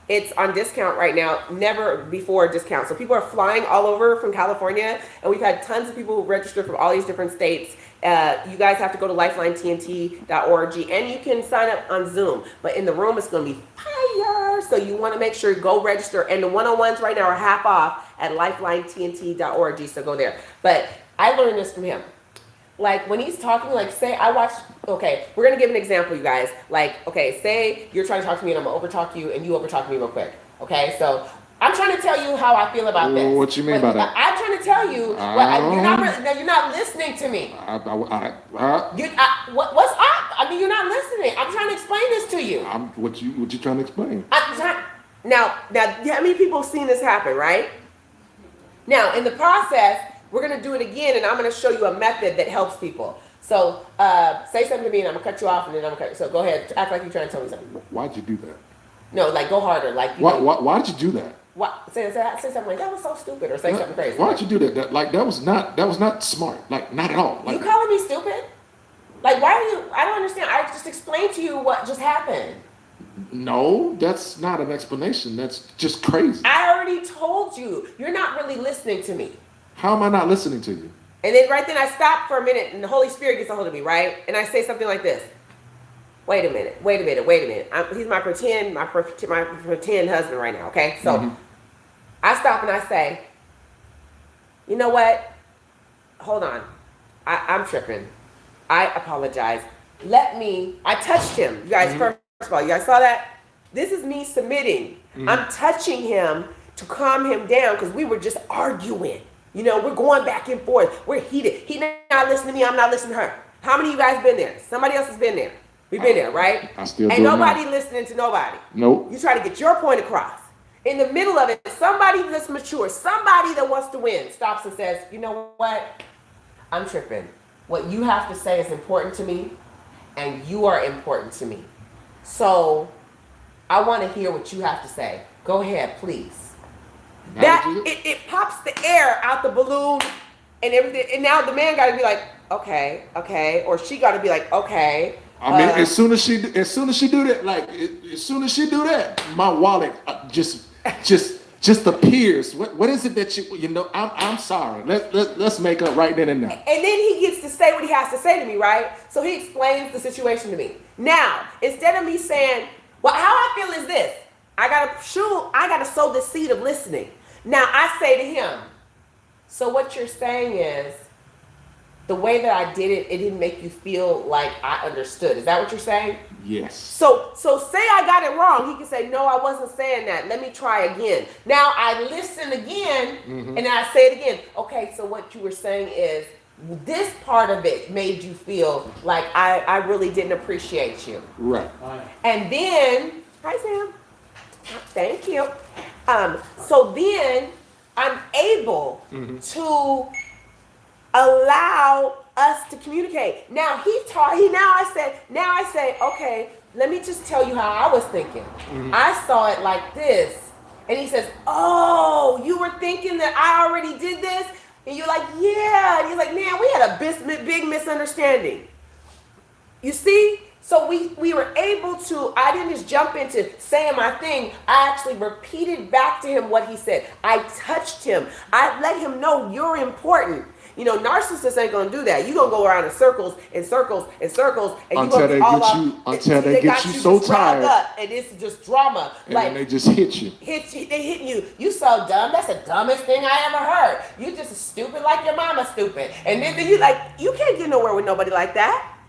It's on discount right now, never before discount. So people are flying all over from California, and we've had tons of people who registered from all these different states. You guys have to go to lifelinetnt.org, and you can sign up on Zoom. But in the room, it's going to be fire. So you want to make sure you go register. And the one-on-ones right now are half off at lifelinetnt.org. So go there. But I learned this from him. Like, when he's talking, like, say I watched, okay, we're going to give an example, you guys. Like, okay, say you're trying to talk to me and I'm going to overtalk you and you overtalk me real quick. Okay, so I'm trying to tell you how I feel about this. What you mean by that? I'm trying to tell you, you're not listening to me. What's up? I mean, you're not listening. I'm trying to explain this to you. What you trying to explain? Now, how many people have seen this happen, right? Now, in the process, we're going to do it again, and I'm going to show you a method that helps people. So say something to me, and I'm going to cut you off, and then I'm going to cut you. So go ahead. Act like you're trying to tell me something. Why'd you do that? No, like, go harder. Like, why did you do that? Say something like, that was so stupid, or say something crazy. Why'd you do that? That was not smart. Like, not at all. Like, you calling me stupid? Like, why are you? I don't understand. I just explained to you what just happened. No, that's not an explanation. That's just crazy. I already told you. You're not really listening to me. How am I not listening to you? And then right then I stop for a minute and the Holy Spirit gets a hold of me, right? And I say something like this. Wait a minute. He's my pretend husband right now, okay? So I stop and I say, you know what? Hold on. I'm tripping. I apologize. I touched him. You guys, first of all, you guys saw that? This is me submitting. I'm touching him to calm him down because we were just arguing. You know, we're going back and forth. We're heated. He not listening to me. I'm not listening to her. How many of you guys been there? Somebody else has been there. We've been there, right? I still Ain't do it nobody now. listening to nobody. Nope. You try to get your point across. In the middle of it, somebody that's mature, somebody that wants to win, stops and says, you know what? I'm tripping. What you have to say is important to me, and you are important to me. So I want to hear what you have to say. Go ahead, please. It pops the air out the balloon and everything. And now the man got to be like, okay, or she got to be like, okay. I mean, as soon as she do that, as soon as she do that, my wallet just appears. What is it that you know? I'm sorry. Let's make up right then and there. And then he gets to say what he has to say to me, right? So he explains the situation to me. Now, instead of me saying, well, how I feel is this. I gotta sow the seed of listening. Now I say to him, so what you're saying is, the way that I did it, it didn't make you feel like I understood. Is that what you're saying? Yes. So say I got it wrong. He can say, no, I wasn't saying that. Let me try again. Now I listen again, and I say it again. Okay, so what you were saying is, this part of it made you feel like I really didn't appreciate you. Right. And then, hi Sam. Thank you. So then I'm able to allow us to communicate. Now I say, okay, let me just tell you how I was thinking. I saw it like this. And he says, oh, you were thinking that I already did this? And you're like, yeah. And he's like, man, we had a big misunderstanding. You see? So we were able to, I didn't just jump into saying my thing. I actually repeated back to him what he said. I touched him. I let him know you're important. You know, narcissists ain't gonna do that. You're gonna go around in circles and circles and circles, and until they get you so tired up, and it's just drama. And then they just hit you. They hitting you. You so dumb. That's the dumbest thing I ever heard. You just stupid like your mama stupid. And then you can't get nowhere with nobody like that.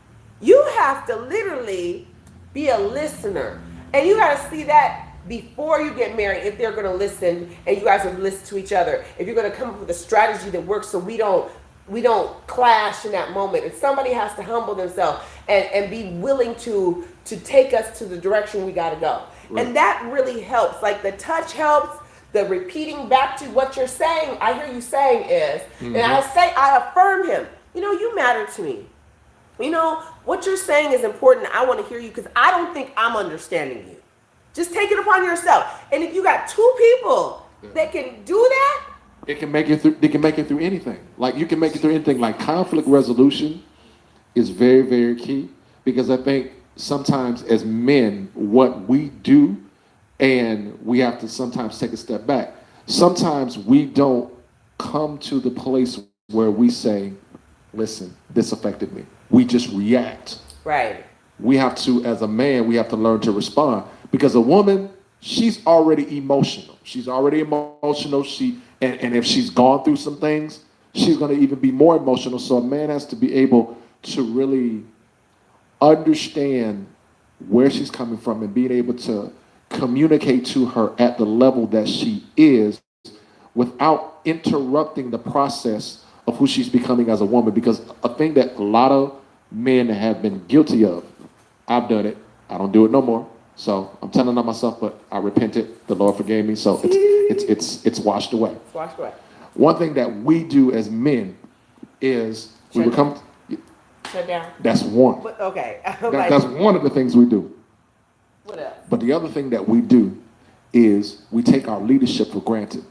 You have to literally be a listener, and you got to see that before you get married, if they're going to listen and you guys will listen to each other, if you're going to come up with a strategy that works so we don't clash in that moment. And somebody has to humble themselves and be willing to take us to the direction we got to go. Right. And that really helps. Like the touch helps, the repeating back to what you're saying, I hear you saying is, and I affirm him, you matter to me. What you're saying is important. I want to hear you because I don't think I'm understanding you. Just take it upon yourself. And if you got two people that can do that, it can make it through. They can make it through anything. Like you can make it through anything. Like conflict resolution is very, very key, because I think sometimes as men, what we do, and we have to sometimes take a step back. Sometimes we don't come to the place where we say, "Listen, this affected me." We just react. Right. We have to, as a man, we have to learn to respond. Because a woman, she's already emotional. And if she's gone through some things, she's going to even be more emotional. So a man has to be able to really understand where she's coming from and being able to communicate to her at the level that she is without interrupting the process of who she's becoming as a woman. Because a thing that a lot of men have been guilty of, I've done it, I don't do it no more. So I'm telling on myself, but I repented. The Lord forgave me. So it's washed away. It's washed away. One thing that we do as men is we become. Shut down. That's one. But, okay. That's one of the things we do. What else? But the other thing that we do is we take our leadership for granted.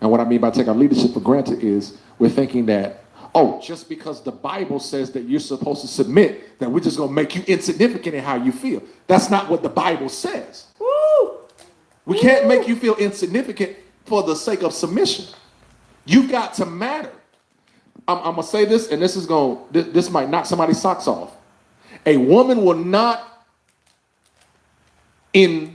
And what I mean by take our leadership for granted is we're thinking that, oh, just because the Bible says that you're supposed to submit, that we're just going to make you insignificant in how you feel. That's not what the Bible says. Woo! We can't make you feel insignificant for the sake of submission. You've got to matter. I'm going to say this, and this might knock somebody's socks off. A woman will not a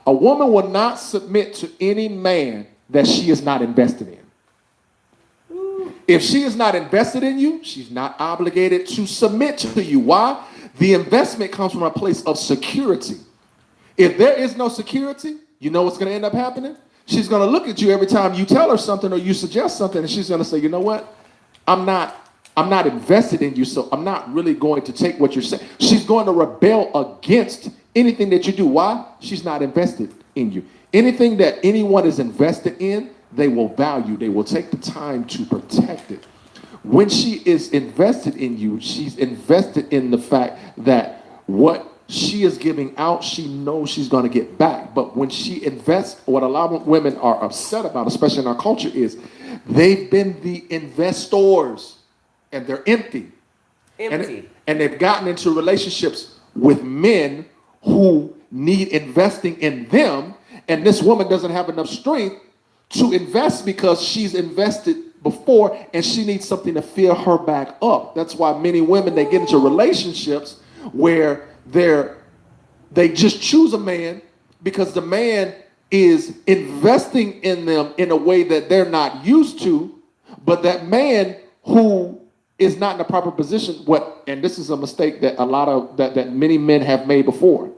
woman will not submit to any man that she is not invested in. If she is not invested in you, she's not obligated to submit to you. Why? The investment comes from a place of security. If there is no security, you know what's going to end up happening? she's going to look at you every time you tell her something or you suggest something, and she's going to say, you know what? I'm not invested in you, so I'm not really going to take what you're saying. She's going to rebel against anything that you do. Why? She's not invested in you. Anything that anyone is invested in, they will value. They will take the time to protect it. When she is invested in you, she's invested in the fact that what she is giving out, she knows she's going to get back. But when she invests, what a lot of women are upset about, especially in our culture, is they've been the investors and they're empty. And they've gotten into relationships with men who need investing in them. And this woman doesn't have enough strength to invest because she's invested before and she needs something to fill her back up. That's why many women, they get into relationships where they just choose a man because the man is investing in them in a way that they're not used to, but that man who is not in the proper position, and this is a mistake that that many men have made before.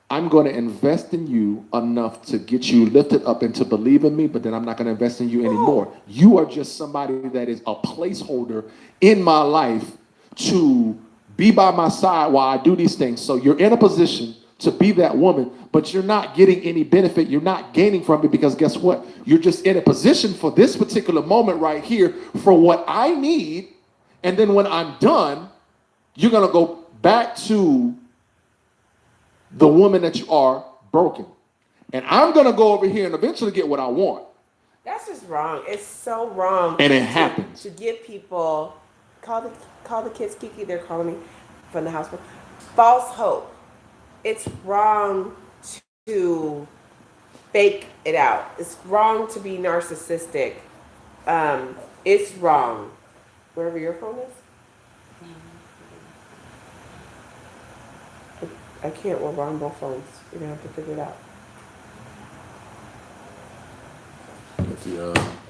I'm going to invest in you enough to get you lifted up and to believe in me, but then I'm not going to invest in you anymore. You are just somebody that is a placeholder in my life to be by my side while I do these things. So you're in a position to be that woman, but you're not getting any benefit. You're not gaining from it because guess what? You're just in a position for this particular moment right here for what I need. And then when I'm done, you're going to go back to the woman that you are, broken. And I'm going to go over here and eventually get what I want. That's just wrong. It's so wrong. And it happens. To give people, call the kids Kiki, they're calling me from the house, false hope. It's wrong to fake it out. It's wrong to be narcissistic. It's wrong. Wherever your phone is? I can't. We're on both phones. You're going to have to figure it out.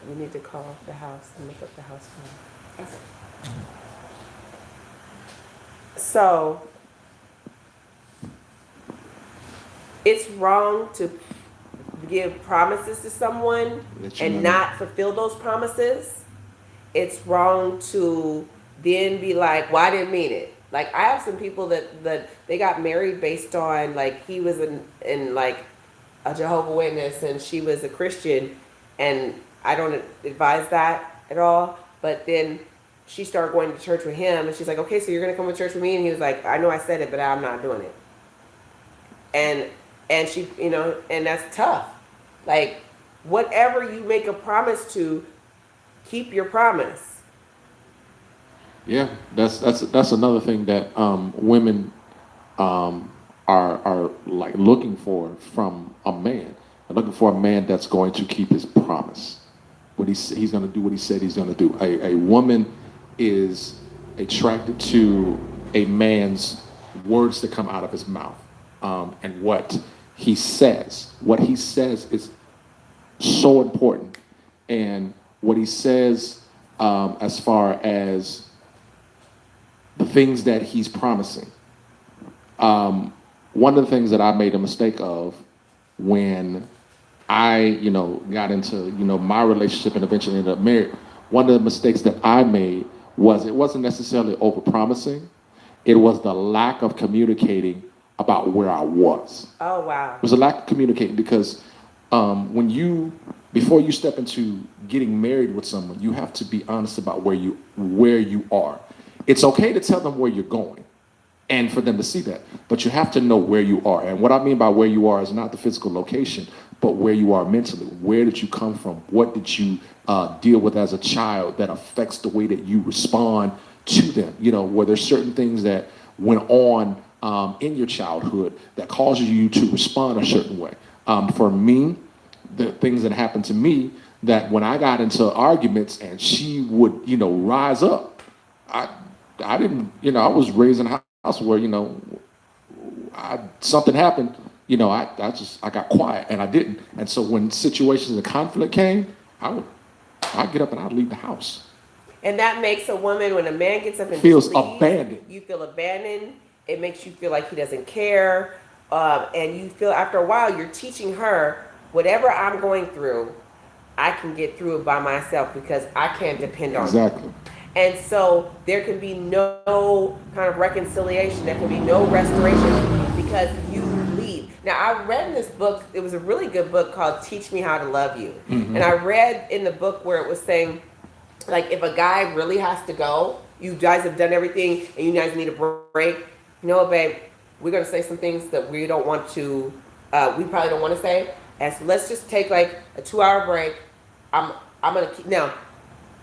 We need to call the house and look up the house phone. So, it's wrong to give promises to someone and not fulfill those promises. It's wrong to then be like, well, I didn't mean it. Like, I have some people that they got married based on, like, he was in like a Jehovah's Witness and she was a Christian, and I don't advise that at all. But then she started going to church with him, and she's like, okay, so you're going to come to church with me? And he was like, I know I said it, but I'm not doing it. And she, and that's tough. Like, whatever you make a promise to, keep your promise. Yeah, that's another thing that women are like looking for from a man. They're looking for a man that's going to keep his promise. What he's going to do what he said he's going to do. A woman is attracted to a man's words that come out of his mouth, and what he says. What he says is so important, and what he says as far as the things that he's promising. One of the things that I made a mistake of when I, got into, my relationship and eventually ended up married, one of the mistakes that I made was it wasn't necessarily overpromising. It was the lack of communicating about where I was. Oh, wow. It was a lack of communicating because before you step into getting married with someone, you have to be honest about where you are. It's okay to tell them where you're going and for them to see that, but you have to know where you are. And what I mean by where you are is not the physical location, but where you are mentally. Where did you come from? What did you deal with as a child that affects the way that you respond to them? Were there certain things that went on in your childhood that causes you to respond a certain way? For me, the things that happened to me, that when I got into arguments and she would, rise up, I didn't, I was raised in a house where, something happened, I got quiet and I didn't. And so when situations of conflict came, I'd get up and I'd leave the house. And that makes a woman, when a man gets up and feels leaves, abandoned. You feel abandoned. It makes you feel like he doesn't care. And you feel after a while, you're teaching her whatever I'm going through, I can get through it by myself because I can't depend on you. Exactly. And so there can be no kind of reconciliation. There can be no restoration because you leave. Now, I read in this book, it was a really good book called Teach Me How to Love You. And I read in the book where it was saying, like, if a guy really has to go, you guys have done everything and you guys need a break. You know what, babe? We're going to say some things that we don't want to, we probably don't want to say. And so let's just take like a 2-hour break. I'm going to keep, now,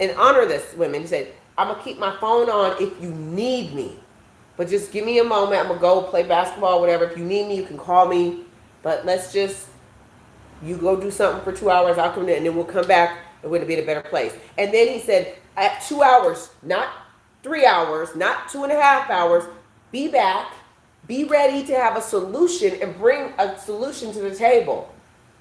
and honor this, women. He said, I'm going to keep my phone on if you need me. But just give me a moment. I'm going to go play basketball, whatever. If you need me, you can call me. But let's just, you go do something for 2 hours. I'll come in and then we'll come back and we'll be in a better place. And then he said, at 2 hours, not 3 hours, not 2.5 hours, be back. Be ready to have a solution and bring a solution to the table.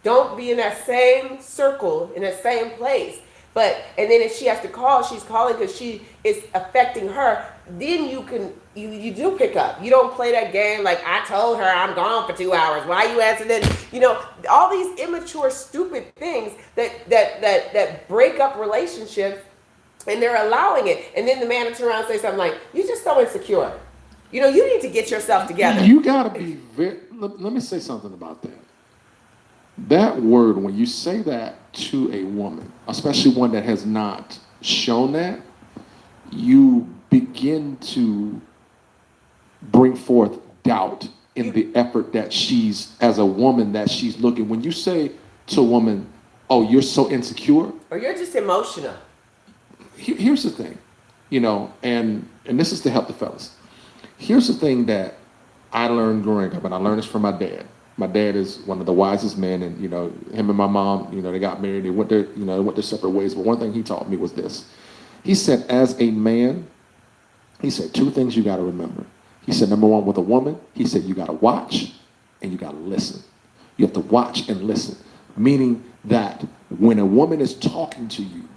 Don't be in that same circle, in that same place. But, and then if she has to call, she's calling because she is affecting her, then you can, you do pick up. You don't play that game like, I told her I'm gone for 2 hours. Why you answering this? You know, all these immature, stupid things that break up relationships, and they're allowing it. And then the man will turn around and say something like, you're just so insecure. You know, you need to get yourself together. You got to be very, let me say something about that. That word, when you say that to a woman, especially one that has not shown that, you begin to bring forth doubt in the effort that she's, as a woman, that she's looking. When you say to a woman, oh, you're so insecure. Or you're just emotional. Here's the thing, you know, and this is to help the fellas. Here's the thing that I learned growing up, and I learned this from my dad. My dad is one of the wisest men, and you know, him and my mom, you know, they got married. They went their separate ways. But one thing he taught me was this. He said, as a man, he said 2 things you got to remember. He said, number 1, with a woman, he said you got to watch and you got to listen. You have to watch and listen, meaning that when a woman is talking to you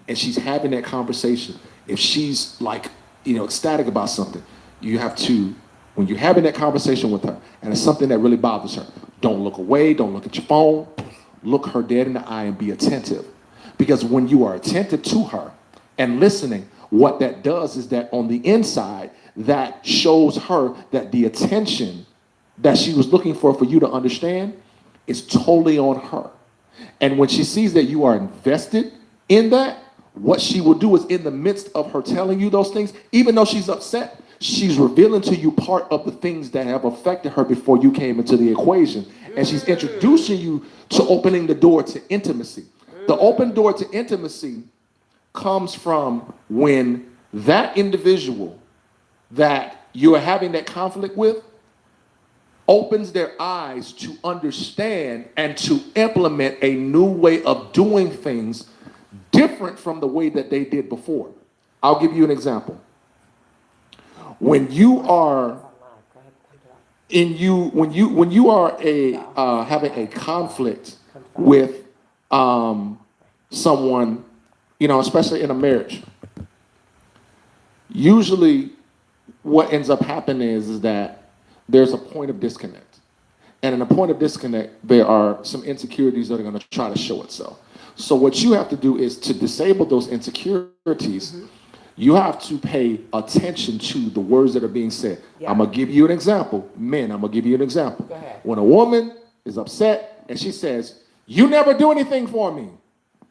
and she's having that conversation, if she's like, you know, ecstatic about something, you have to, when you're having that conversation with her and it's something that really bothers her, don't look away, don't look at your phone, look her dead in the eye and be attentive. Because when you are attentive to her and listening, what that does is that on the inside, that shows her that the attention that she was looking for you to understand is totally on her. And when she sees that you are invested in that, what she will do is, in the midst of her telling you those things, even though she's upset, she's revealing to you part of the things that have affected her before you came into the equation. And she's introducing you to opening the door to intimacy. The open door to intimacy comes from when that individual that you are having that conflict with opens their eyes to understand and to implement a new way of doing things different from the way that they did before. I'll give you an example. When you are when you are having a conflict with someone, you know, especially in a marriage, usually what ends up happening is that there's a point of disconnect. And in a point of disconnect, there are some insecurities that are going to try to show itself. So what you have to do is to disable those insecurities. You have to pay attention to the words that are being said. Yeah. I'm going to give you an example. Men, I'm going to give you an example. Go ahead. When a woman is upset and she says, you never do anything for me,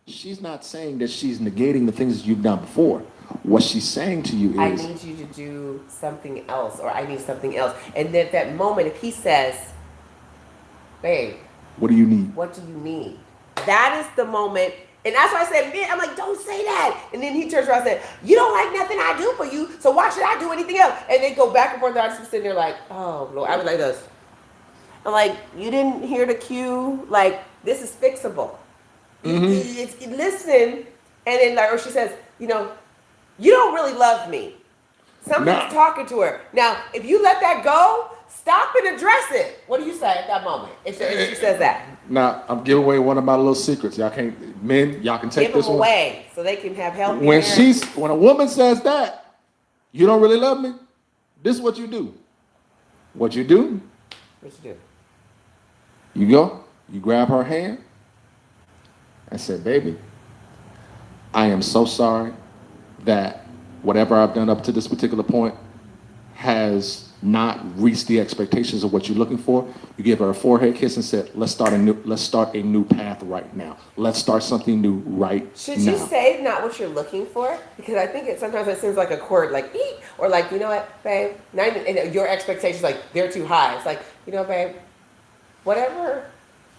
she's not saying that she's negating the things that you've done before. What she's saying to you is, I need you to do something else, or I need something else. And then at that moment, if he says, babe, what do you need? What do you need? That is the moment. And that's why I said, man, I'm like, don't say that. And then he turns around and said, you don't like nothing I do for you, so why should I do anything else? And they go back and forth. I just sitting there like, oh, Lord. I was like this. I'm like, you didn't hear the cue? Like, this is fixable. Listen. And then, like, or she says, you know, you don't really love me. Something's talking to her. Now, if you let that go, stop and address it. What do you say at that moment if she says that? Now, I'm giving away one of my little secrets. Y'all can take this one away so they can have help. When a woman says that, you don't really love me, this is what you do. What you do? What you do? You go You grab her hand and say, baby, I am so sorry that whatever I've done up to this particular point has not reached the expectations of what you're looking for. You give her a forehead kiss and said, let's start a new path right now. Let's start something new right Should now. you say not what you're looking for? Because I think sometimes it seems like a chord, like eek, or like, you know what, babe, not even, and your expectations, like they're too high. It's like, you know, babe, whatever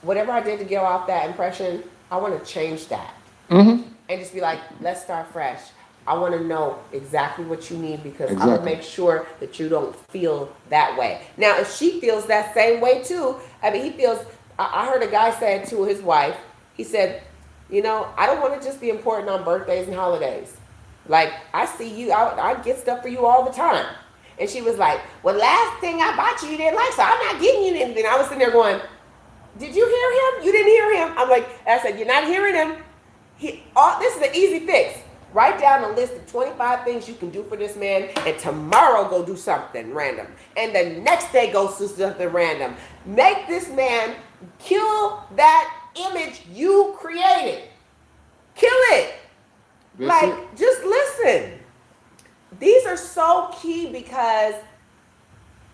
I did to give off that impression, I want to change that. And just be like, let's start fresh. I want to know exactly what you need because I want to make sure that you don't feel that way. Now, if she feels that same way too, I mean, I heard a guy say to his wife, he said, you know, I don't want to just be important on birthdays and holidays. Like, I see you, I get stuff for you all the time. And she was like, well, last thing I bought you, you didn't like, so I'm not getting you anything. I was sitting there going, did you hear him? You didn't hear him. I'm like, I said, you're not hearing him. This is an easy fix. Write down a list of 25 things you can do for this man, and tomorrow go do something random. And the next day go do something random. Make this man kill that image you created. Kill it. Just listen. These are so key because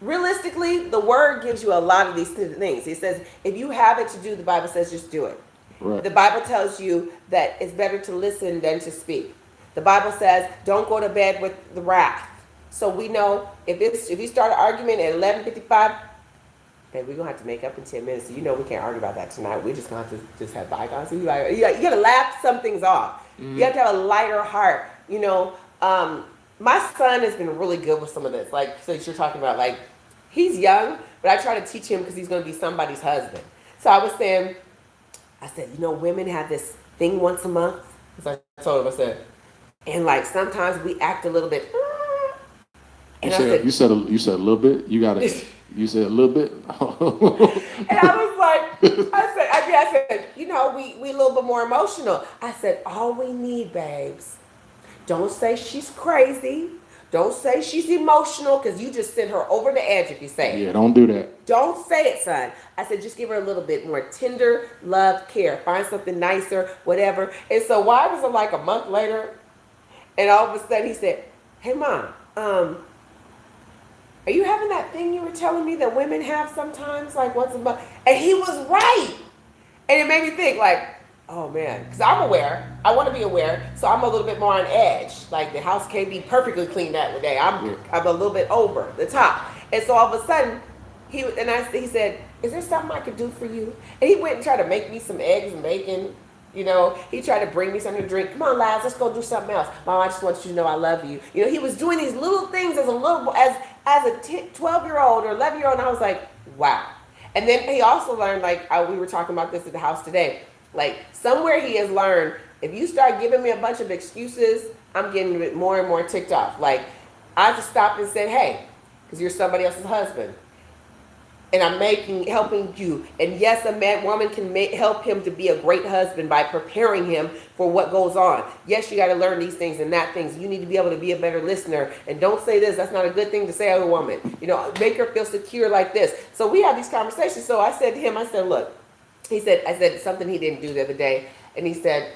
realistically, the word gives you a lot of these things. It says, if you have it to do, the Bible says just do it. Right. The Bible tells you that it's better to listen than to speak. The Bible says, don't go to bed with the wrath. So we know if you start an argument at 11:55, hey, we're going to have to make up in 10 minutes. So you know we can't argue about that tonight. We're just going to have to just have bygones. You got to laugh some things off. Mm-hmm. You have to have a lighter heart. You know, my son has been really good with some of this. Like, so you're talking about, like, he's young, but I try to teach him because he's going to be somebody's husband. So I said, you know, women have this thing once a month. So I told him, I said, and like sometimes we act a little bit. And you said a little bit. You said a little bit. And I was like, I said, you know, we a little bit more emotional. I said, all we need, babes, don't say she's crazy. Don't say she's emotional because you just sent her over the edge if you say it. Yeah, don't do that. Don't say it, son. I said, just give her a little bit more tender love, care. Find something nicer, whatever. And so why was it like a month later? And all of a sudden he said, hey, Mom, are you having that thing you were telling me that women have sometimes, like once a month? And he was right. And it made me think like, oh man, because I'm aware. I want to be aware, so I'm a little bit more on edge. Like the house can't be perfectly clean that day. I'm a little bit over the top. And so all of a sudden, he said, is there something I could do for you? And he went and tried to make me some eggs and bacon. You know, he tried to bring me something to drink. Come on, lads, let's go do something else. Mom, I just want you to know I love you. You know, he was doing these little things as a 12-year-old or 11-year-old, and I was like, wow. And then he also learned, like we were talking about this at the house today, like somewhere he has learned, if you start giving me a bunch of excuses, I'm getting more and more ticked off. Like I just stopped and said, hey, because you're somebody else's husband. And I'm helping you. And yes, woman can help him to be a great husband by preparing him for what goes on. Yes, you got to learn these things and that things. You need to be able to be a better listener. And don't say this. That's not a good thing to say to a woman. You know, make her feel secure like this. So we have these conversations. So I said to him, I said, look, I said something he didn't do the other day. And he said,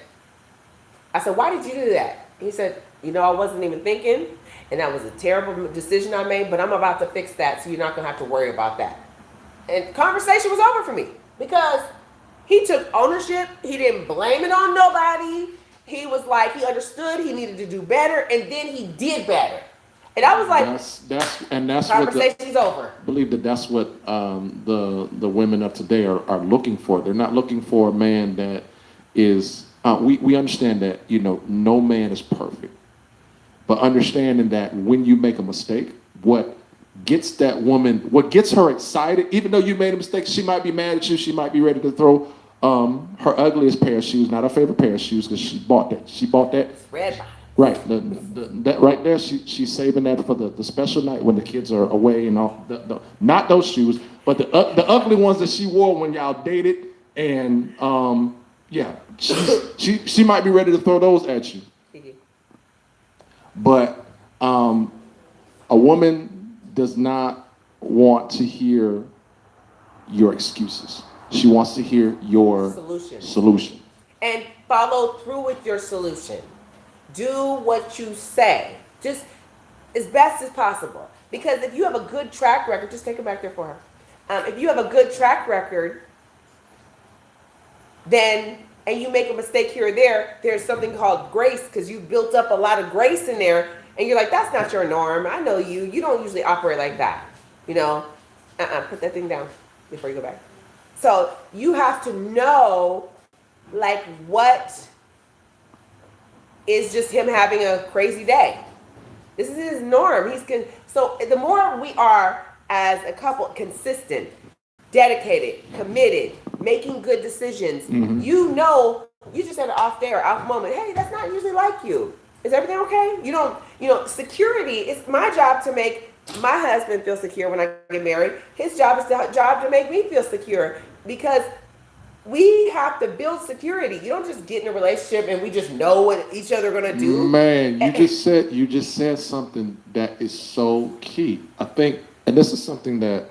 I said, why did you do that? He said, you know, I wasn't even thinking. And that was a terrible decision I made. But I'm about to fix that. So you're not going to have to worry about that. And conversation was over for me because he took ownership. He didn't blame it on nobody. He was like, he understood he needed to do better, and then he did better. And I was like, that's conversation's over. I believe that's what the women of today are looking for. They're not looking for a man that is. We understand that, you know, no man is perfect, but understanding that when you make a mistake, what gets that woman, what gets her excited, even though you made a mistake, she might be mad at you, she might be ready to throw her ugliest pair of shoes, not her favorite pair of shoes, because she bought that. It's red. Right, that right there, she's saving that for the special night when the kids are away and all. Not those shoes, but the ugly ones that she wore when y'all dated, and she might be ready to throw those at you. But a woman does not want to hear your excuses. She wants to hear your solution. And follow through with your solution. Do what you say, just as best as possible. Because if you have a good track record, just take it back there for her. If you have a good track record, then and you make a mistake here or there, there's something called grace because you built up a lot of grace in there, and you're like, that's not your norm. I know you. You don't usually operate like that. You know, put that thing down before you go back. So you have to know, like, what is just him having a crazy day. This is his norm. So the more we are as a couple consistent, dedicated, committed, making good decisions, you know, you just had an off day or off moment. Hey, that's not usually like you. Is everything okay? You don't, security, it's my job to make my husband feel secure when I get married. His job is to make me feel secure, because we have to build security. You don't just get in a relationship and we just know what each other are gonna do. Man, you just said something that is so key. I think, and this is something that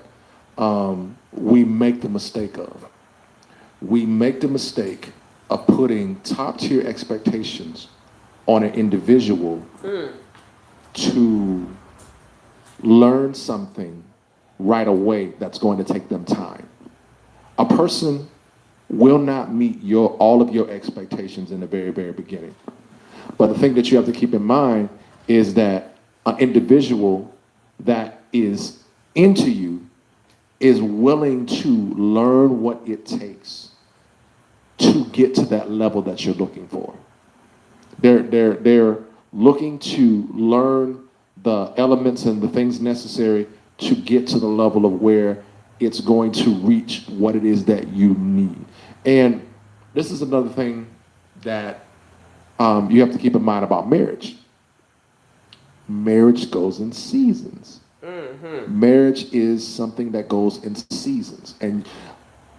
we make the mistake of. We make the mistake of putting top tier expectations on an individual to learn something right away that's going to take them time. A person will not meet all of your expectations in the very, very beginning. But the thing that you have to keep in mind is that an individual that is into you is willing to learn what it takes to get to that level that you're looking for. They're looking to learn the elements and the things necessary to get to the level of where it's going to reach what it is that you need. And this is another thing that you have to keep in mind about marriage. Marriage goes in seasons. Marriage is something that goes in seasons. And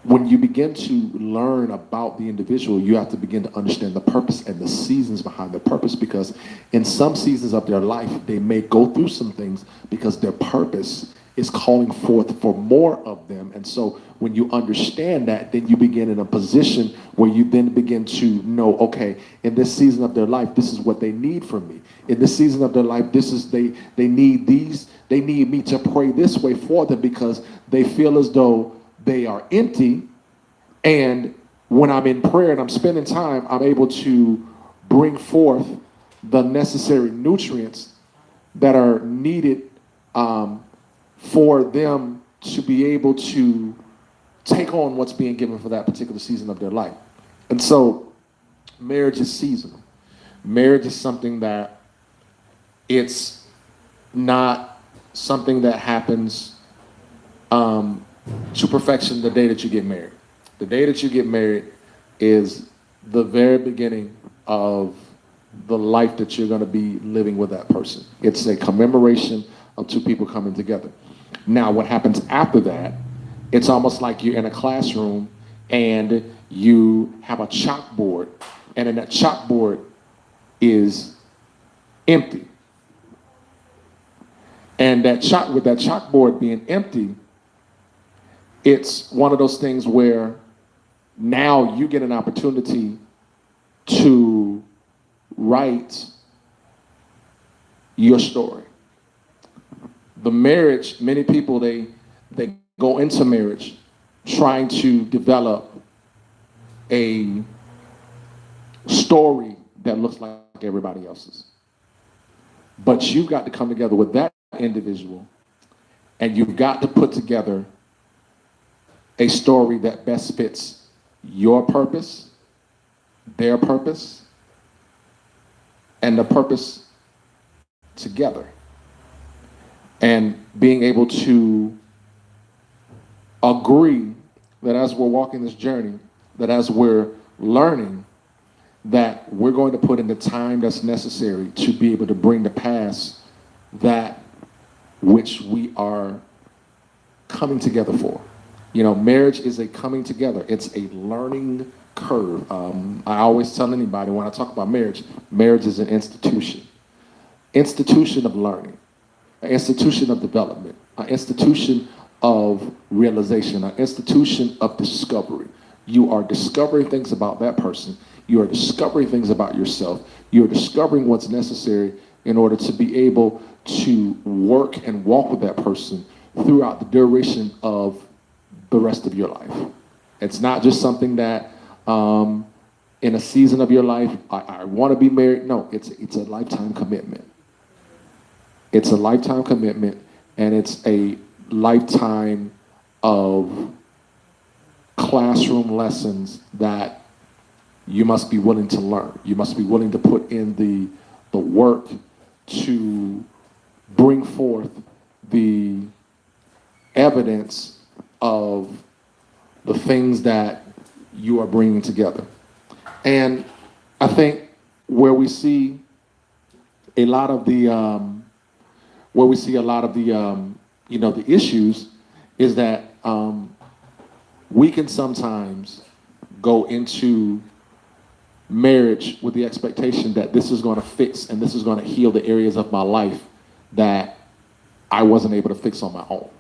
when you begin to learn about the individual, you have to begin to understand the purpose and the seasons behind the purpose, because in some seasons of their life, they may go through some things because their purpose is calling forth for more of them. And so when you understand that, then you begin in a position where you then begin to know, okay, in this season of their life, this is what they need from me. In this season of their life, this is they need me to pray this way for them, because they feel as though they are empty. And when I'm in prayer and I'm spending time, I'm able to bring forth the necessary nutrients that are needed for them to be able to take on what's being given for that particular season of their life. And so marriage is seasonal. Marriage is something that it's not something that happens to perfection the day that you get married. The day that you get married is the very beginning of the life that you're going to be living with that person. It's a commemoration of two people coming together. Now, what happens after that, it's almost like you're in a classroom and you have a chalkboard, and then that chalkboard is empty. And with that chalkboard being empty, it's one of those things where now you get an opportunity to write your story. The marriage, many people, they go into marriage trying to develop a story that looks like everybody else's. But you've got to come together with that individual, and you've got to put together a story that best fits your purpose, their purpose, and the purpose together. And being able to agree that as we're walking this journey, that as we're learning, that we're going to put in the time that's necessary to be able to bring to pass that which we are coming together for. You know, marriage is a coming together. It's a learning curve. I always tell anybody when I talk about marriage is an institution of learning, an institution of development, an institution of realization, an institution of discovery. You are discovering things about that person. You are discovering things about yourself. You are discovering what's necessary in order to be able to work and walk with that person throughout the duration of the rest of your life. It's not just something that in a season of your life, I want to be married. No, it's a lifetime commitment. It's a lifetime commitment, and it's a lifetime of classroom lessons that you must be willing to learn. You must be willing to put in the work to bring forth the evidence of the things that you are bringing together. And I think where we see a lot of the the issues is that we can sometimes go into marriage with the expectation that this is going to fix and this is going to heal the areas of my life that I wasn't able to fix on my own.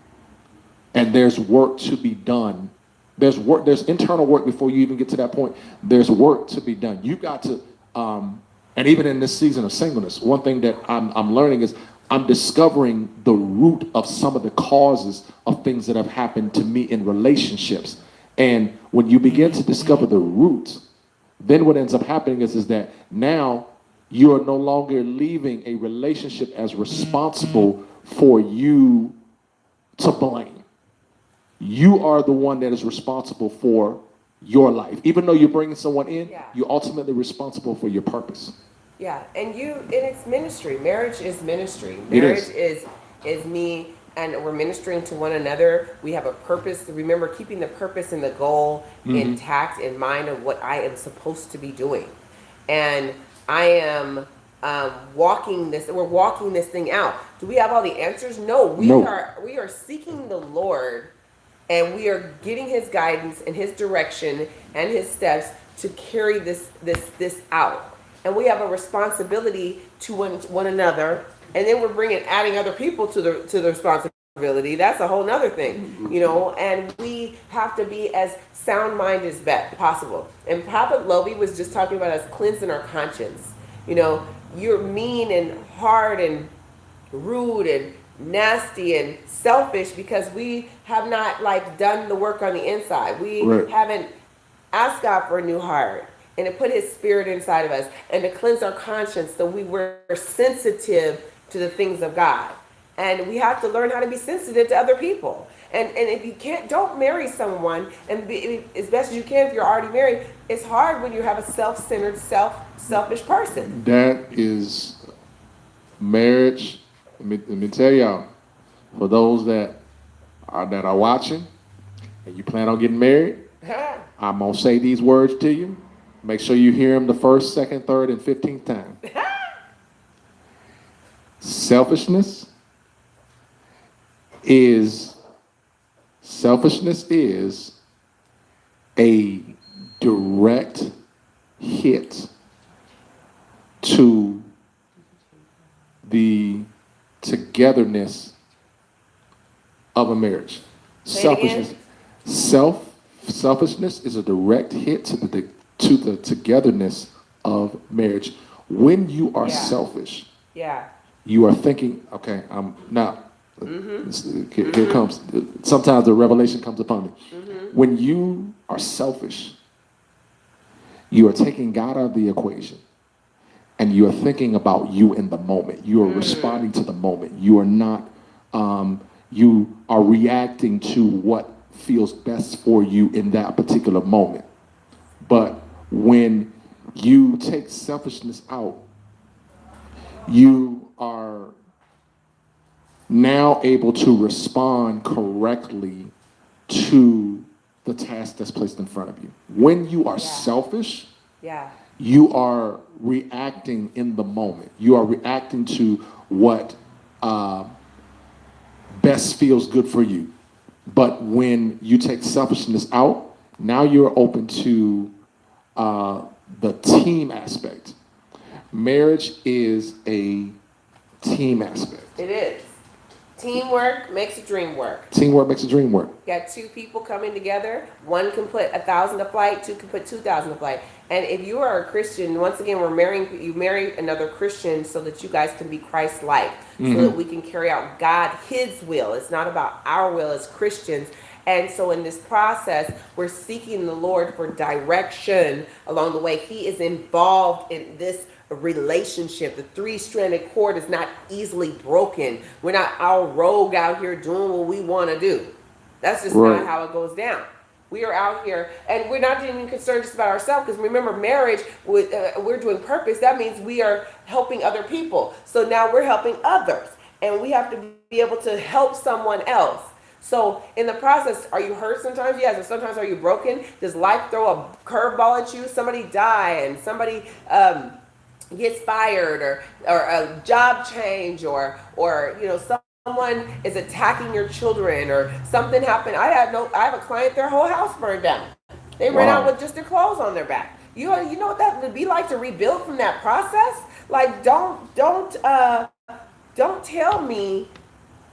And there's work to be done. There's internal work before you even get to that point. There's work to be done. You've got to, and even in this season of singleness, one thing that I'm learning is I'm discovering the root of some of the causes of things that have happened to me in relationships. And when you begin to discover the root, then what ends up happening is that now you are no longer leaving a relationship as responsible for you to blame. You are the one that is responsible for your life. Even though you're bringing someone in, you're ultimately responsible for your purpose. Yeah, and it's ministry. Marriage is ministry. Marriage is me, and we're ministering to one another. We have a purpose. Remember, keeping the purpose and the goal intact in mind of what I am supposed to be doing. And I am walking this. We're walking this thing out. Do we have all the answers? No. We are seeking the Lord, and we are getting His guidance and His direction and His steps to carry this out. And we have a responsibility to one another, and then we're adding other people to the responsibility. That's a whole nother thing, And we have to be as sound-minded as possible. And Prophet Lovey was just talking about us cleansing our conscience. You're mean and hard and rude and nasty and selfish because we have not done the work on the inside. We haven't asked God for a new heart and to put His Spirit inside of us and to cleanse our conscience so we were sensitive to the things of God. And we have to learn how to be sensitive to other people. And if you don't marry someone, and be as best as you can if you're already married, it's hard when you have a self-centered, selfish person. That is marriage. Let me tell y'all, for those that are watching and you plan on getting married, I'm going to say these words to you. Make sure you hear them the first, second, third, and 15th time. Selfishness is a direct hit to the togetherness of a marriage. Selfishness is a direct hit to the togetherness of marriage. When you are selfish, you are thinking, okay, I'm now. Here comes. Sometimes the revelation comes upon me. When you are selfish, you are taking God out of the equation, and you are thinking about you in the moment. You are responding to the moment. You are not. You are reacting to what feels best for you in that particular moment. But when you take selfishness out, you are now able to respond correctly to the task that's placed in front of you. When you are selfish, you are reacting in the moment. You are reacting to what best feels good for you. But when you take selfishness out, now you're open to the team aspect. Marriage is a team aspect. It is. Teamwork makes the dream work. Teamwork makes the dream work. You got two people coming together. One can put 1,000 to flight. Two can put 2,000 to flight. And if you are a Christian, once again, you marry another Christian so that you guys can be Christ-like, so that we can carry out His will. It's not about our will as Christians. And so in this process, we're seeking the Lord for direction along the way. He is involved in this relationship. The three-stranded cord is not easily broken. We're not all rogue out here doing what we want to do. That's just Right. not how it goes down. We are out here, and we're not even concerned just about ourselves, because remember, marriage, we're doing purpose. That means we are helping other people. So now we're helping others, and we have to be able to help someone else. So in the process, are you hurt sometimes? Yes. And sometimes are you broken? Does life throw a curveball at you? Somebody die, and somebody gets fired, or a job change, or someone is attacking your children, or something happened. I have a client, their whole house burned down. They ran out with just their clothes on their back. You know what that would be like to rebuild from that process? Like, don't tell me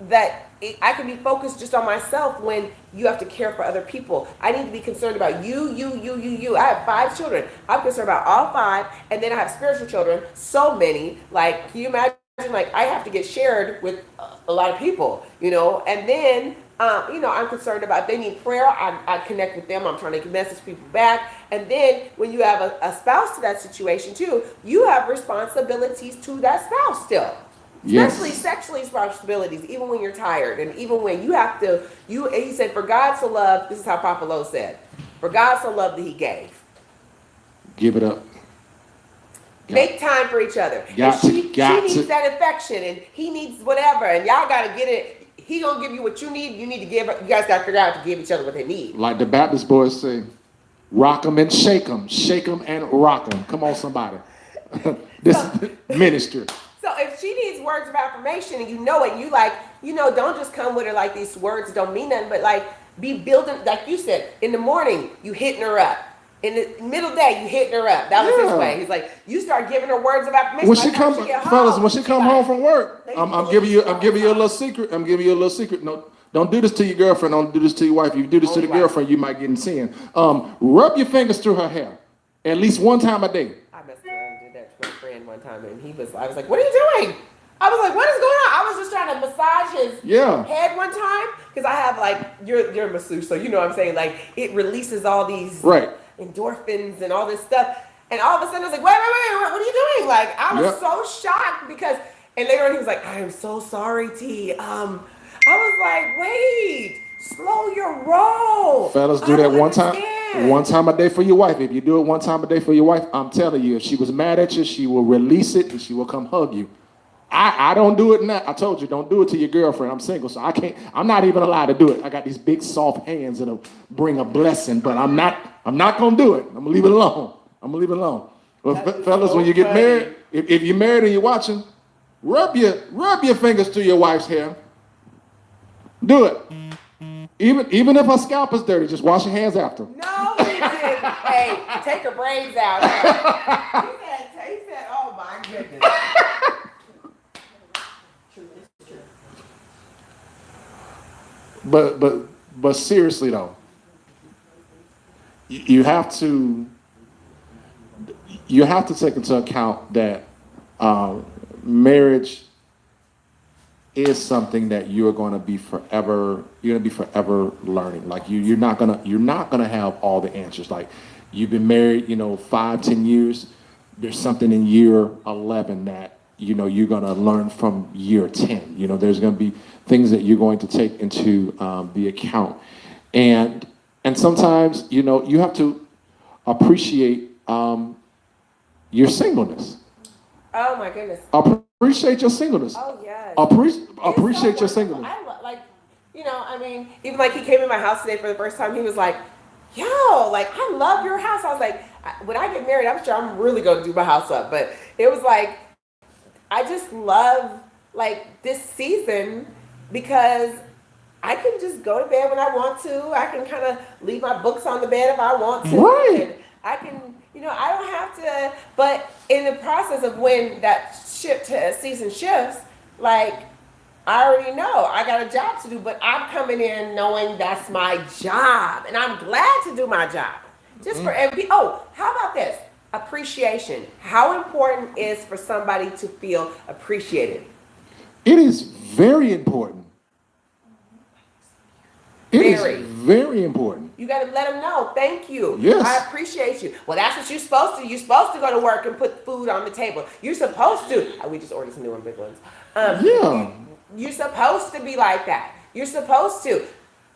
that I can be focused just on myself when you have to care for other people. I need to be concerned about you. I have 5 children. I'm concerned about all 5, and then I have spiritual children, so many. Like, can you imagine? Like, I have to get shared with a lot of people, and then, I'm concerned about, they need prayer. I connect with them. I'm trying to message people back. And then when you have a spouse to that situation too, you have responsibilities to that spouse still. Especially sexually responsibilities, even when you're tired, and even when you have to, he said, for God so loved, this is how Papa Lo said, for God so loved that he gave. Give it up. Make time for each other. She needs that affection, and he needs whatever, and y'all got to get it. He going to give you what you need. You need to give, you guys got to figure out to give each other what they need. Like the Baptist boys say, rock them and shake them and rock them. Come on, somebody. This is ministry. So if she needs words of affirmation, and you know it, you don't just come with her like these words don't mean nothing, but like be building, like you said, in the morning, you hitting her up. In the middle day, you hitting her up. That was his way. He's like, you start giving her words of affirmation. When she comes, fellas, when she come home from work, I'm giving you a little secret. I'm giving you a little secret. No, don't do this to your girlfriend. Don't do this to your wife. If you do this to the girlfriend, you might get in sin. Rub your fingers through her hair at least one time a day. I messed around and did that to my friend one time, and I was like, what are you doing? I was like, what is going on? I was just trying to massage his head one time, because I have, like, you're a masseuse, so you know what I'm saying, like, it releases all these endorphins and all this stuff, and all of a sudden I was like, wait, what are you doing? Like, I was so shocked, because, and later on he was like, I am so sorry, T. I was like, wait, slow your roll. Fellas, do that one time a day for your wife. If you do it one time a day for your wife, I'm telling you, if she was mad at you, she will release it and she will come hug you. I don't do it now. I told you, don't do it to your girlfriend. I'm single, so I'm not even allowed to do it. I got these big soft hands that'll bring a blessing, but I'm not gonna do it. I'm gonna leave it alone. Well, fellas, when you get married, if you're married and you're watching, rub your fingers through your wife's hair. Do it. Even if her scalp is dirty, just wash your hands after. No, he didn't. Hey, take her braids out. He said, oh my goodness. But seriously though, you have to take into account that marriage is something that you're going to be forever learning. Like you're not gonna have all the answers. Like you've been married 5-10 years, there's something in year 11 that you're going to learn from year 10. There's going to be things that you're going to take into the account, and sometimes you have to appreciate your singleness. Oh my goodness. Appreciate your singleness. Oh yes. Appreciate your singleness. Even like he came in my house today for the first time. He was like, "Yo, like I love your house." I was like, "When I get married, I'm sure I'm really gonna do my house up." But it was like, I just love like this season because I can just go to bed when I want to. I can kind of leave my books on the bed if I want to. Right. And I can, I don't have to. But in the process of when that season shifts, like I already know I got a job to do, but I'm coming in knowing that's my job, and I'm glad to do my job. Just for every. Oh, how about this? Appreciation. How important is for somebody to feel appreciated? It is very important. It is Very. very important. You got to let them know, thank you. Yes. I appreciate you. Well, that's what you're supposed to. You're supposed to go to work and put food on the table. You're supposed to. We just ordered some new big ones. Yeah. You're supposed to be like that. You're supposed to.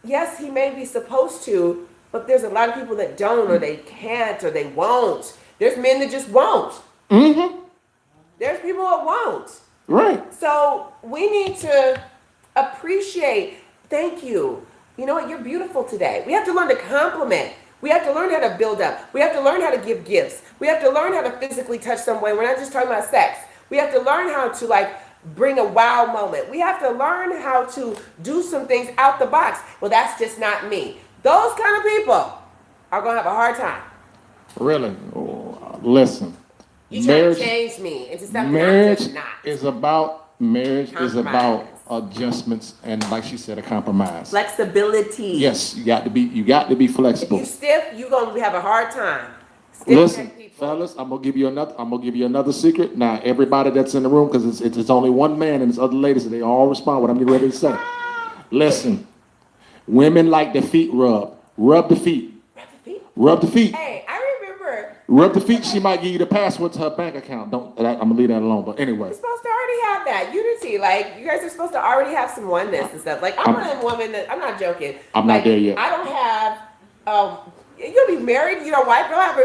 Yes, he may be supposed to, but there's a lot of people that don't, or they can't, or they won't. There's men that just won't. Mm-hmm. There's people that won't. Right. So we need to appreciate, thank you. You know what? You're beautiful today. We have to learn to compliment. We have to learn how to build up. We have to learn how to give gifts. We have to learn how to physically touch someone. We're not just talking about sex. We have to learn how to bring a wow moment. We have to learn how to do some things out the box. Well, that's just not me. Those kind of people are going to have a hard time. Really? Oh, listen. You trying to change me into something I'm just not. Marriage is about Compromise. adjustments and, like she said, a compromise. Flexibility. Yes, you got to be If flexible. you stiff, you're going to have a hard time. Stiff Listen, neck people. fellas, I'm gonna give you another secret. Now, everybody that's in the room, because it's only one man and it's other ladies, and they all respond what I'm getting ready to say. Listen, women like the feet rub. Rub the feet. Rub the feet. Hey, I remember Rub the feet. She might give you the password to her bank account. I'm gonna leave that alone. But anyway, you're supposed to already have that unity. Like, you guys are supposed to already have some oneness and stuff. Like, I'm one of the women that, I'm not joking. I'm not there yet. I don't have, you'll be married, you know, wife, you'll have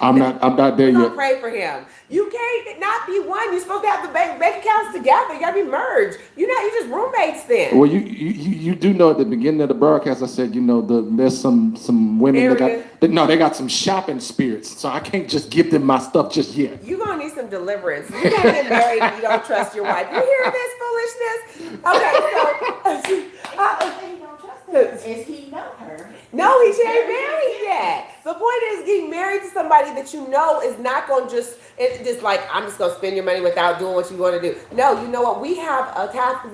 I'm not there don't yet. pray for him. You can't not be one. You're supposed to have the bank accounts together. You gotta be merged. You're just roommates then. Well, you do know at the beginning of the broadcast, I said, there's some women they got some shopping spirits, so I can't just give them my stuff just yet. You're gonna need some deliverance. You can't get married and you don't trust your wife. You hear this foolishness? Okay, Is he know her? no, he ain't married yet. The point is getting married to somebody that you know is not going to it's just like, I'm just going to spend your money without doing what you want to do. No, you know what? We have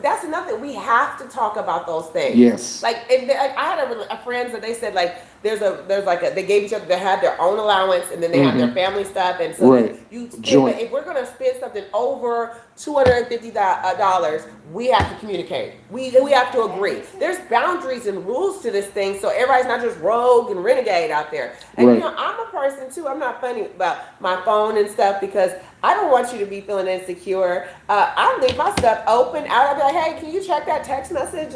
that's another thing. We have to talk about those things. Yes. I had a friends that they said they gave each other, they had their own allowance and then they have their family stuff. And so Right. if we're going to spend something over $250, we have to communicate. We have to agree. There's boundaries and rules to this thing, so everybody's not just rogue and renegade out there. And Right. I'm a person too. I'm not funny about my phone and stuff because I don't want you to be feeling insecure. I leave my stuff open out. I'll be like, hey, can you check that text message?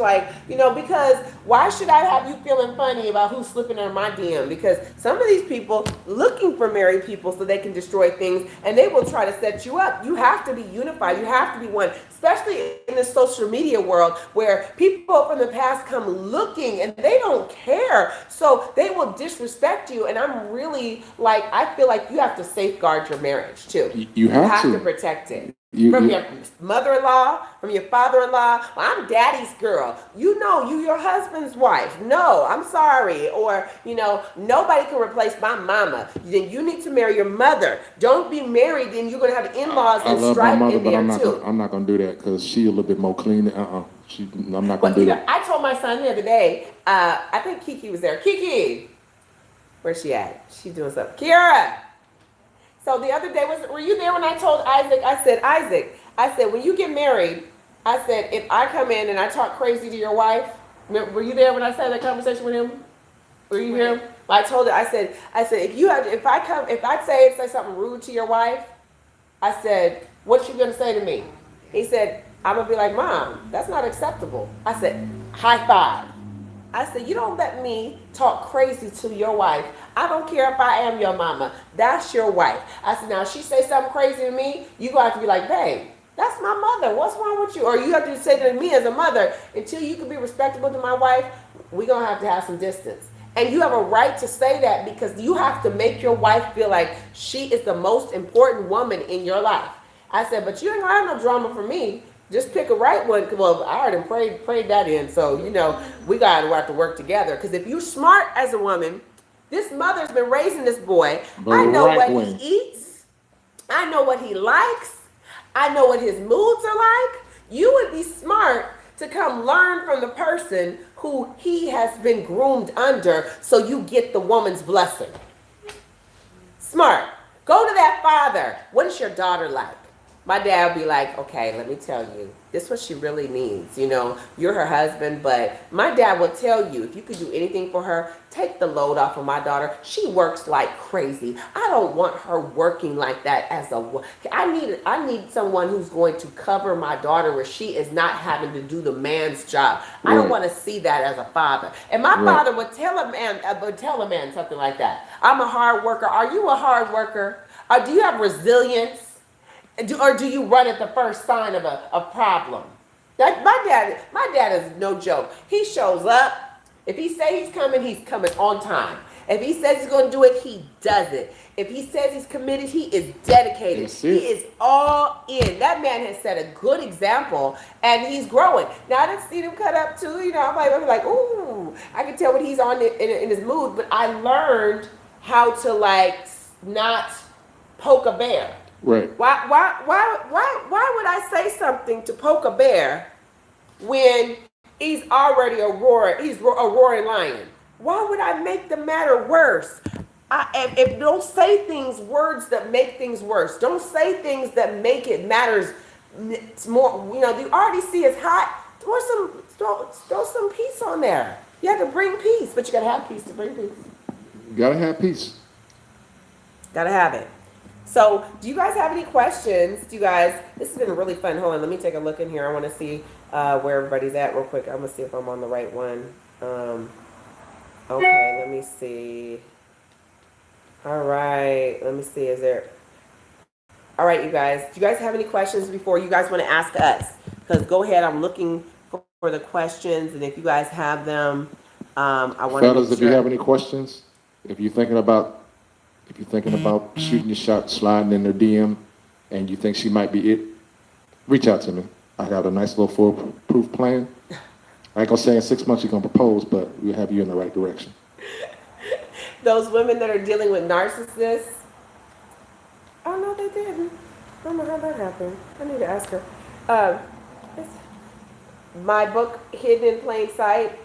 Because why should I have you feeling funny about who's slipping in my DM? Because some of these people looking for married people so they can destroy things, and they will try to set you up. You have to be unified. You have to be one, especially in the social media world where people from the past come looking and they don't care. So they will disrespect you. And I'm really I feel like you have to safeguard your marriage too. You have to to. protect it. From your mother-in-law, from your father-in-law. Well, I'm daddy's girl. You your husband's wife. No, I'm sorry. Or, nobody can replace my mama. Then you need to marry your mother. Don't be married, then you're going to have in-laws I and love my strife mother, in but there too. I'm not gonna do that because she's a little bit more clean. I'm not gonna But, do that. I told my son the other day, I think Kiki was there. Kiki! Where's she at? She's doing something. Kiara! So the other day, were you there when I told Isaac? I said, when you get married, I said, if I come in and I talk crazy to your wife, were you there when I had that conversation with him? Were you here? I told her, I said, if I say something rude to your wife, I said, what you gonna say to me? He said, I'm gonna be like, Mom, that's not acceptable. I said, high five. I said, you don't let me talk crazy to your wife. I don't care if I am your mama. That's your wife. I said, now if she say something crazy to me, you gonna have to be like, babe, that's my mother. What's wrong with you? Or you have to say to me as a mother, until you can be respectable to my wife, we're gonna have to have some distance. And you have a right to say that because you have to make your wife feel like she is the most important woman in your life. I said, but you ain't gonna have no drama for me. Just pick a right one. Well, I already prayed that in. So, we got to have to work together. Because if you're smart as a woman, this mother's been raising this boy. I know what he eats. I know what he likes. I know what his moods are like. You would be smart to come learn from the person who he has been groomed under so you get the woman's blessing. Smart. Go to that father. What is your daughter like? My dad would be like, okay, let me tell you. This is what she really needs. You know, you're her husband, but my dad will tell you, if you could do anything for her, take the load off of my daughter. She works like crazy. I don't want her working like that as a, I need someone who's going to cover my daughter where she is not having to do the man's job. I don't want to see that as a father. And my father would tell a man something like that. I'm a hard worker. Are you a hard worker? Or do you have resilience? Or do you run at the first sign of a problem? My dad is no joke. He shows up. If he says he's coming on time. If he says he's going to do it, he does it. If he says he's committed, he is dedicated. He is all in. That man has set a good example, and he's growing. Now, I didn't see him cut up too. You know, I'm like, ooh, I can tell when he's on in his mood. But I learned how to not poke a bear. Right. Why would I say something to poke a bear when he's already he's a roaring lion? Why would I make the matter worse? If don't say words that make things worse. Don't say things that make it matters. It's more, you know, you already see it's hot. Throw some peace on there. You have to bring peace, but you gotta have peace to bring peace. You gotta have peace. Gotta have it. So, do you guys have any questions? This has been really fun. Hold on, let me take a look in here. I want to see where everybody's at real quick. I'm going to see if I'm on the right one. Okay, let me see. All right, let me see. All right, you guys. Do you guys have any questions before you guys want to ask us? Because go ahead, I'm looking for the questions, and if you guys have them, I want to. Fellas, if you have any questions, if you're thinking about shooting your shot, sliding in their DM, and you think she might be it, reach out to me. I got a nice little foolproof plan. I ain't gonna say in 6 months you're gonna propose, but we'll have you in the right direction. Those women that are dealing with narcissists, oh no, they didn't. I don't know how that happened. I need to ask her. My book, Hidden in Plain Sight,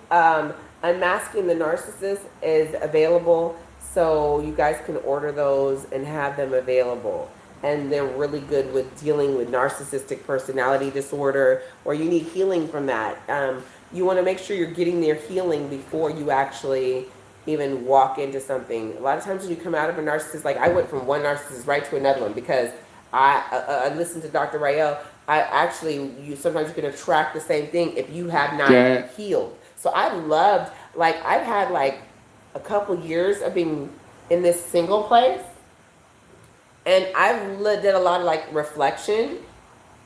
Unmasking the Narcissist, is available. So you guys can order those and have them available. And they're really good with dealing with narcissistic personality disorder, or you need healing from that. You want to make sure you're getting their healing before you actually even walk into something. A lot of times when you come out of a narcissist, like I went from one narcissist right to another one because I listened to Dr. Rael. Sometimes you can attract the same thing if you have not healed. So I've had a couple years of being in this single place, and I've did a lot of reflection,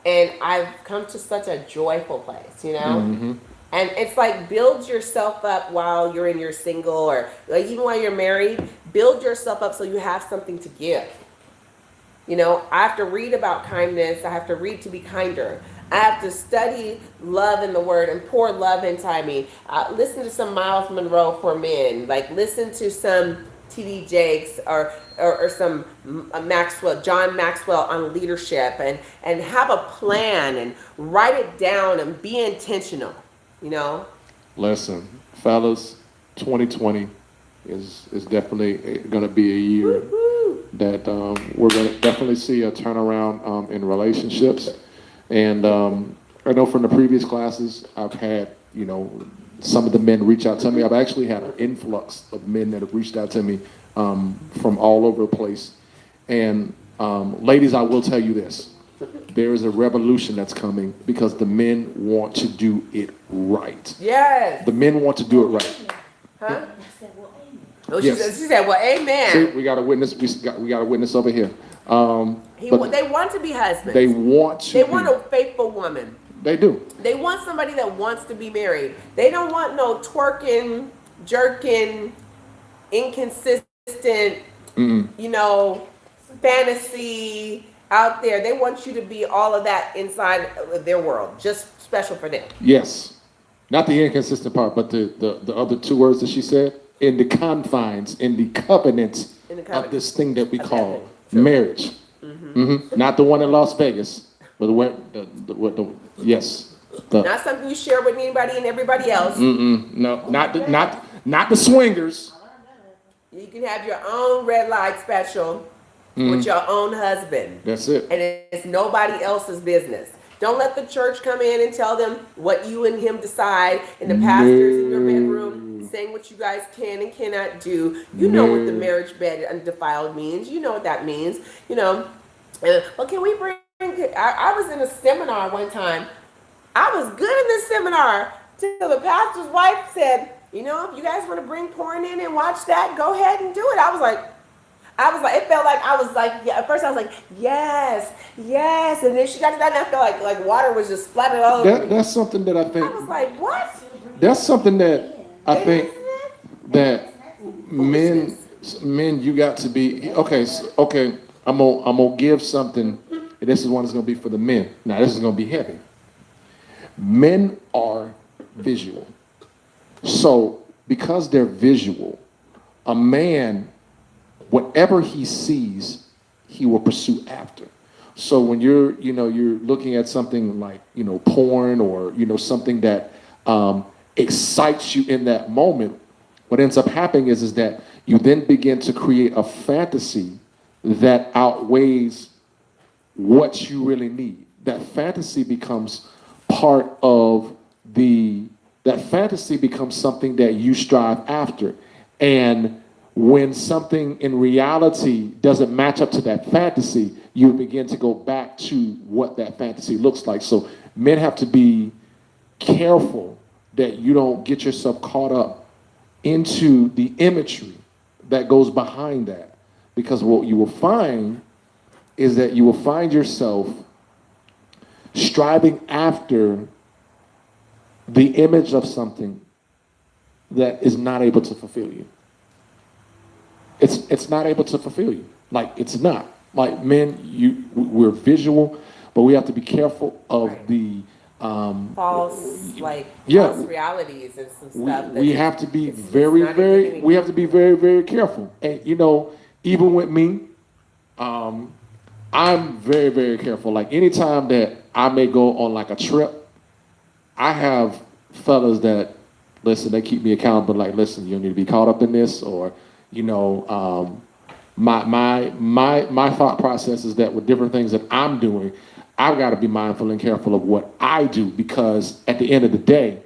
and I've come to such a joyful place, you know. Mm-hmm. And it's like build yourself up while you're in your single, or even while you're married. Build yourself up so you have something to give. You know, I have to read about kindness. I have to read to be kinder. I have to study love in the Word and pour love into me. Listen to some Miles Monroe for men. Listen to some T.D. Jakes or some John Maxwell on leadership, and have a plan and write it down and be intentional. You know. Listen, fellas, 2020 is definitely going to be a year that we're going to definitely see a turnaround in relationships. And I know from the previous classes, I've had, some of the men reach out to me. I've actually had an influx of men that have reached out to me from all over the place. And ladies, I will tell you this. There is a revolution that's coming because the men want to do it right. Yes. The men want to do it right. Huh? Oh, she said, well, amen. See, we got a witness. We got a witness over here. They want to be husbands. They want a faithful woman. They do. They want somebody that wants to be married. They don't want no twerking, jerking, inconsistent, fantasy out there. They want you to be all of that inside of their world, just special for them. Yes. Not the inconsistent part, but the other two words that she said, in the confines, in the covenants of this thing that we call marriage. Mm-hmm. Not the one in Las Vegas, but the Yes. Not something you share with anybody and everybody else. No, not the swingers. You can have your own red light special with your own husband. That's it. And it's nobody else's business. Don't let the church come in and tell them what you and him decide, and the pastors in your bedroom saying what you guys can and cannot do. You know what the marriage bed undefiled means. You know what that means. You know. Well, can we bring? I was in a seminar one time. I was good in this seminar till the pastor's wife said, you know, if you guys want to bring porn in and watch that, go ahead and do it. I was like, it felt like I was like, yeah, at first I was like, yes. And then she got to that and I felt like water was just splattered all over me. That's something that I think. I was like, what? That's something that I think that men, you got to be, okay, I'm gonna give something, and this is one that's gonna be for the men. Now this is gonna be heavy. Men are visual. So because they're visual, a man, whatever he sees, he will pursue after. So when you're looking at something like, porn or, something that excites you in that moment, what ends up happening is that you then begin to create a fantasy that outweighs what you really need. That fantasy becomes something that you strive after. And when something in reality doesn't match up to that fantasy, you begin to go back to what that fantasy looks like. So men have to be careful that you don't get yourself caught up into the imagery that goes behind that. Because what you will find is that you will find yourself striving after the image of something that is not able to fulfill you. It's not able to fulfill you. Like, it's not. Like, men, we're visual, but we have to be careful of the false realities and some stuff. We have to be very, very careful. And even with me, I'm very, very careful. Like, anytime that I may go on like a trip, I have fellas that, listen, they keep me accountable. Like, listen, you don't need to be caught up in this, or my thought process is that with different things that I'm doing, I've got to be mindful and careful of what I do, because at the end of the day,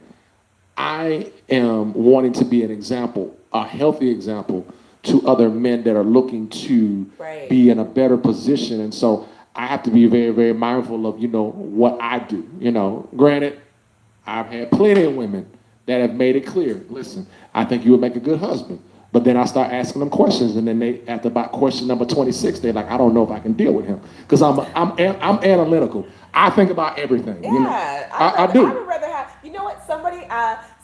I am wanting to be an example, a healthy example to other men that are looking to be in a better position. And so I have to be very, very mindful of, what I do. Granted, I've had plenty of women that have made it clear, listen, I think you would make a good husband. But then I start asking them questions, and then they, after about question number 26, they're like, I don't know if I can deal with him, because I'm analytical. I think about everything. Yeah, I do. I would rather have. You know what? Somebody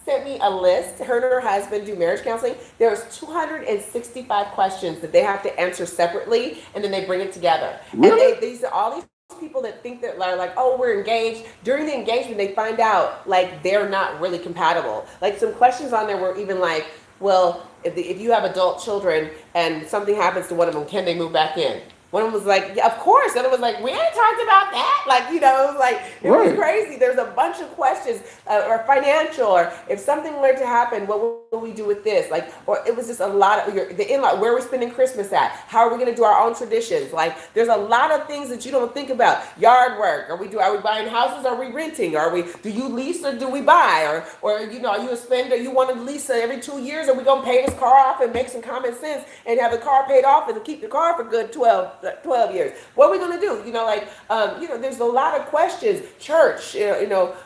sent me a list. Her and her husband do marriage counseling. There's 265 questions that they have to answer separately, and then they bring it together. Really? And these are all these people that think that are like, oh, we're engaged. During the engagement, they find out like they're not really compatible. Like, some questions on there were even like, well, if you have adult children and something happens to one of them, can they move back in? One of them was like, yeah, of course. The other was like, we ain't talked about that. Like, it was like, it was crazy. There's a bunch of questions, or financial, or if something were to happen, what will we do with this? Like, or it was just a lot of the in-law, where are we spending Christmas at? How are we going to do our own traditions? Like, there's a lot of things that you don't think about. Yard work. Are we buying houses? Are we renting? Do you lease or do we buy? Or are you a spender? You want to lease every 2 years? Are we going to pay this car off and make some common sense and have the car paid off and keep the car for good 12 years? What are we going to do? There's a lot of questions. Church,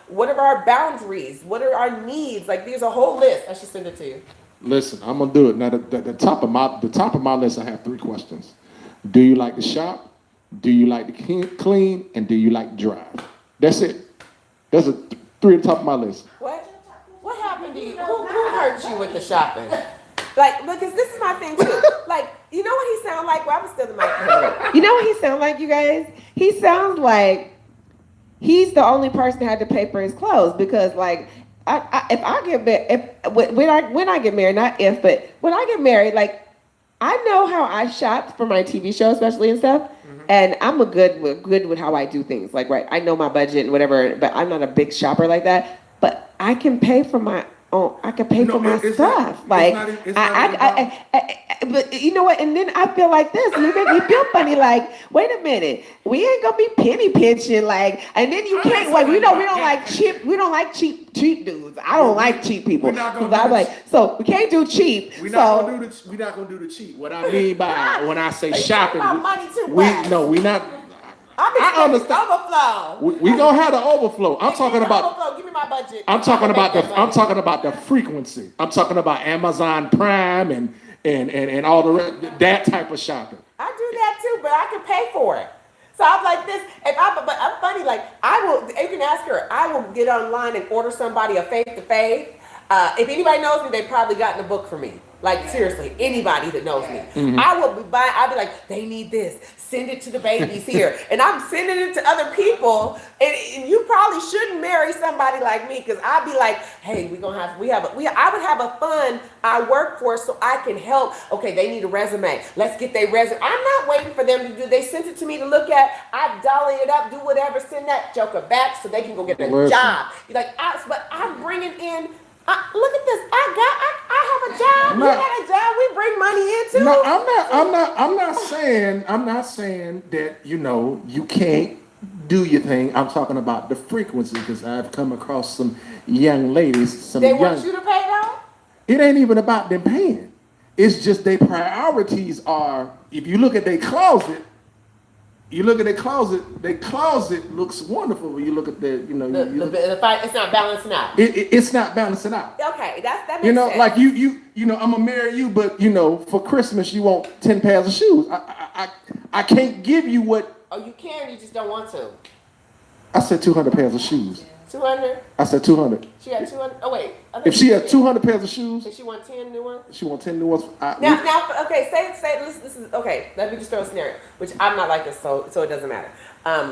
what are our boundaries? What are our needs? Like, there's a whole list. I should send it to you. Listen, I'm gonna do it. Now, the top of my list, I have 3 questions. Do you like to shop? Do you like to clean? And do you like to drive? That's it. That's 3 at the top of my list. What happened to you? Who hurt you with the shopping? Like, because this is my thing too. Like, you know what he sounds like? Well, I'm still the mic. You know what he sounds like, you guys? He sounds like he's the only person that had to pay for his clothes, because like, when I get married, not if, but when I get married, like, I know how I shop for my TV show, especially and stuff. And I'm good with how I do things. Like, right, I know my budget and whatever, but I'm not a big shopper like that. But I can pay for my own. I can pay No, for my it's stuff. not, Like, it's not about. but you know what? And then I feel like this. And you make me feel funny. Like, wait a minute, we ain't gonna be penny pinching. Like, and then you can't. Like, we don't like cheap. We don't like cheap dudes. I don't like cheap people. We're not gonna Because I'm do like, so we can't do cheap. We're So not gonna do the cheat. What I mean by when I say They shopping, talking about money too we much. no, we not. I'm I expecting understand. overflow. We gonna have the overflow. I'm talking about. Overflow. Give me my budget. I'm talking about Make that money. I'm talking about the frequency. I'm talking about Amazon Prime and all the that type of shopping. I do that too, but I can pay for it. So I'm like this, but I'm funny. Like I will, you can ask her. I will get online and order somebody a faith to faith. If anybody knows me, they've probably gotten a book for me. Like seriously, anybody that knows me, I will be buying. I'll be like, they need this. Send it to the babies here, and I'm sending it to other people. And you probably shouldn't marry somebody like me because I'd be like, hey, I would have a fund I work for so I can help. Okay, they need a resume. Let's get their resume. I'm not waiting for them to do. They sent it to me to look at. I dolly it up, do whatever, send that joker back so they can go get a Listen. job. You're like, but I'm bringing in. Look at this. I have a job. No. You got a job. We bring money in too. No, I'm not saying that, you can't do your thing. I'm talking about the frequency because I've come across some young ladies, They want you to pay though? it ain't even about them paying. It's just their priorities are, if you look at their closet, their closet looks wonderful when you look at their, The fight, it's not balancing out. it's not balancing out. Okay, that makes sense. Like I'm gonna marry you, but for Christmas you want 10 pairs of shoes. I can't give you what Oh, you can. You just don't want to. I said. 200 pairs of shoes. 200. I said 200. She had 200. Oh wait. I think If she has 200 pairs of shoes, If she want 10 new ones. she want 10 new ones. Now, okay. Say this is okay. Let me just throw a scenario, which I'm not like this, so it doesn't matter.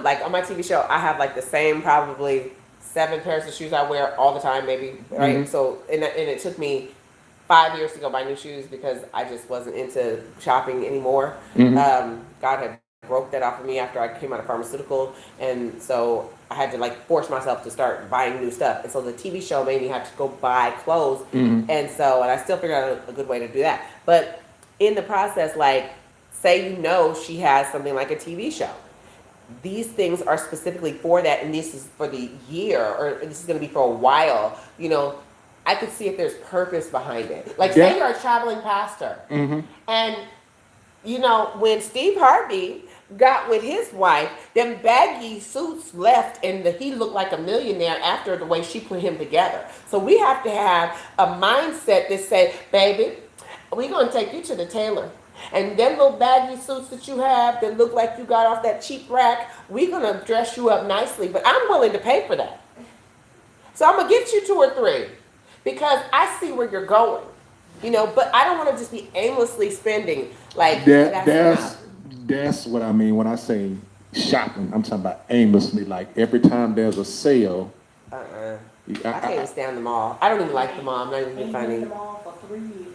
Like on my TV show, I have like the same probably 7 pairs of shoes I wear all the time, maybe right. Mhm. So and it took me 5 years to go buy new shoes because I just wasn't into shopping anymore. Mhm. God had broke that off of me after I came out of pharmaceutical, and so I had to like force myself to start buying new stuff. And so the TV show made me have to go buy clothes, Mhm. and I still figured out a good way to do that. But in the process, like say she has something like a TV show. These things are specifically for that, and this is for the year, or this is going to be for a while. I could see if there's purpose behind it. Like say you're a traveling pastor, and when Steve Harvey got with his wife, them baggy suits left, and he looked like a millionaire after the way she put him together. So we have to have a mindset that say, baby, we're going to take you to the tailor. And them little baggy suits that you have that look like you got off that cheap rack, we're going to dress you up nicely, but I'm willing to pay for that. So I'm going to get you 2 or 3 because I see where you're going. But I don't want to just be aimlessly spending like That's what I mean when I say shopping. I'm talking about aimlessly. Like every time there's a sale. I can't even stand the mall. I don't even like the mall. I'm not even funny.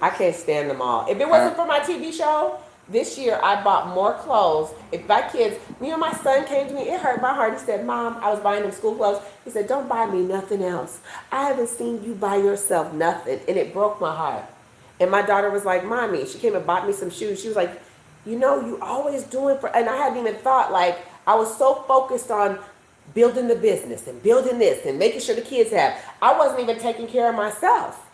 I can't stand the mall. If it wasn't for my TV show, this year I bought more clothes. If my kids, my son came to me, it hurt my heart. He said, Mom, I was buying him school clothes. He said, don't buy me nothing else. I haven't seen you buy yourself nothing. And it broke my heart. And my daughter was like, Mommy, she came and bought me some shoes. She was like, you always doing and I hadn't even thought, like, I was so focused on building the business and building this and making sure the kids have. I wasn't even taking care of myself.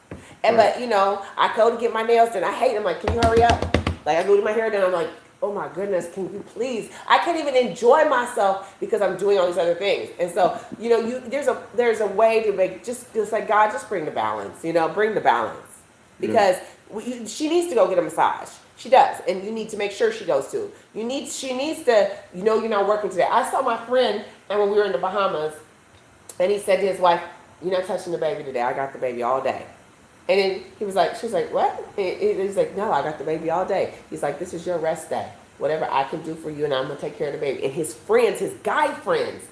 And Right. But I go to get my nails done. I hate them. Like, can you hurry up? Like I go to my hair done. I'm like, oh my goodness, can you please? I can't even enjoy myself because I'm doing all these other things. And so, there's a way to make just like God, just bring the balance. Bring the balance because she needs to go get a massage. She does, and you need to make sure she goes too. She needs to, you're not working today. I saw my friend, and when we were in the Bahamas, and he said to his wife, "You're not touching the baby today. I got the baby all day." And then she was like, "What?" And he's like, "No, I got the baby all day." He's like, "This is your rest day. Whatever I can do for you, and I'm gonna take care of the baby." And his friends, his guy friends,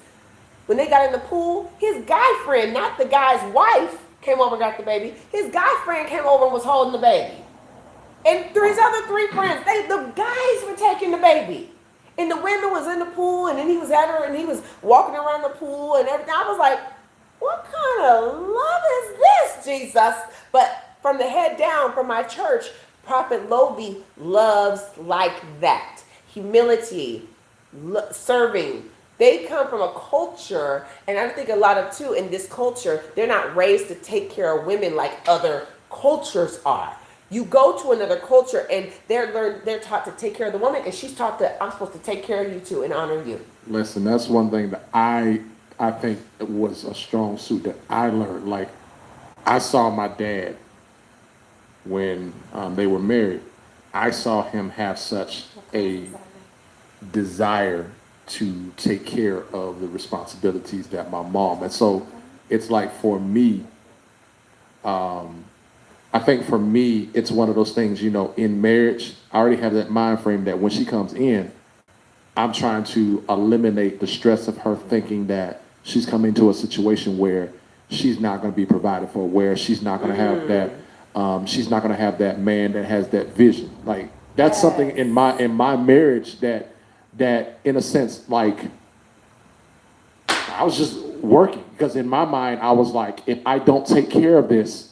when they got in the pool, his guy friend, not the guy's wife, came over and got the baby. His guy friend came over and was holding the baby. And his other three friends, the guys were taking the baby. And the women was in the pool, and then he was at her, and he was walking around the pool and everything. I was like, what kind of love is this, Jesus? But from the head down, from my church, Prophet Lovi loves like that. Humility, serving. They come from a culture, and I think a lot of too, in this culture, they're not raised to take care of women like other cultures are. You go to another culture and they're taught to take care of the woman, and she's taught that I'm supposed to take care of you too and honor you. Listen, that's one thing that I think it was a strong suit that I learned. Like, I saw my dad when they were married. I saw him have such a desire to take care of the responsibilities that my mom. And so it's like for me, I think for me, it's one of those things, you know, in marriage, I already have that mind frame that when she comes in, I'm trying to eliminate the stress of her thinking that she's coming to a situation where she's not going to be provided for, where she's not going to have that, she's not going to have that man that has that vision. Like, that's something in my marriage that in a sense, like, I was just working, because in my mind, I was like, if I don't take care of this,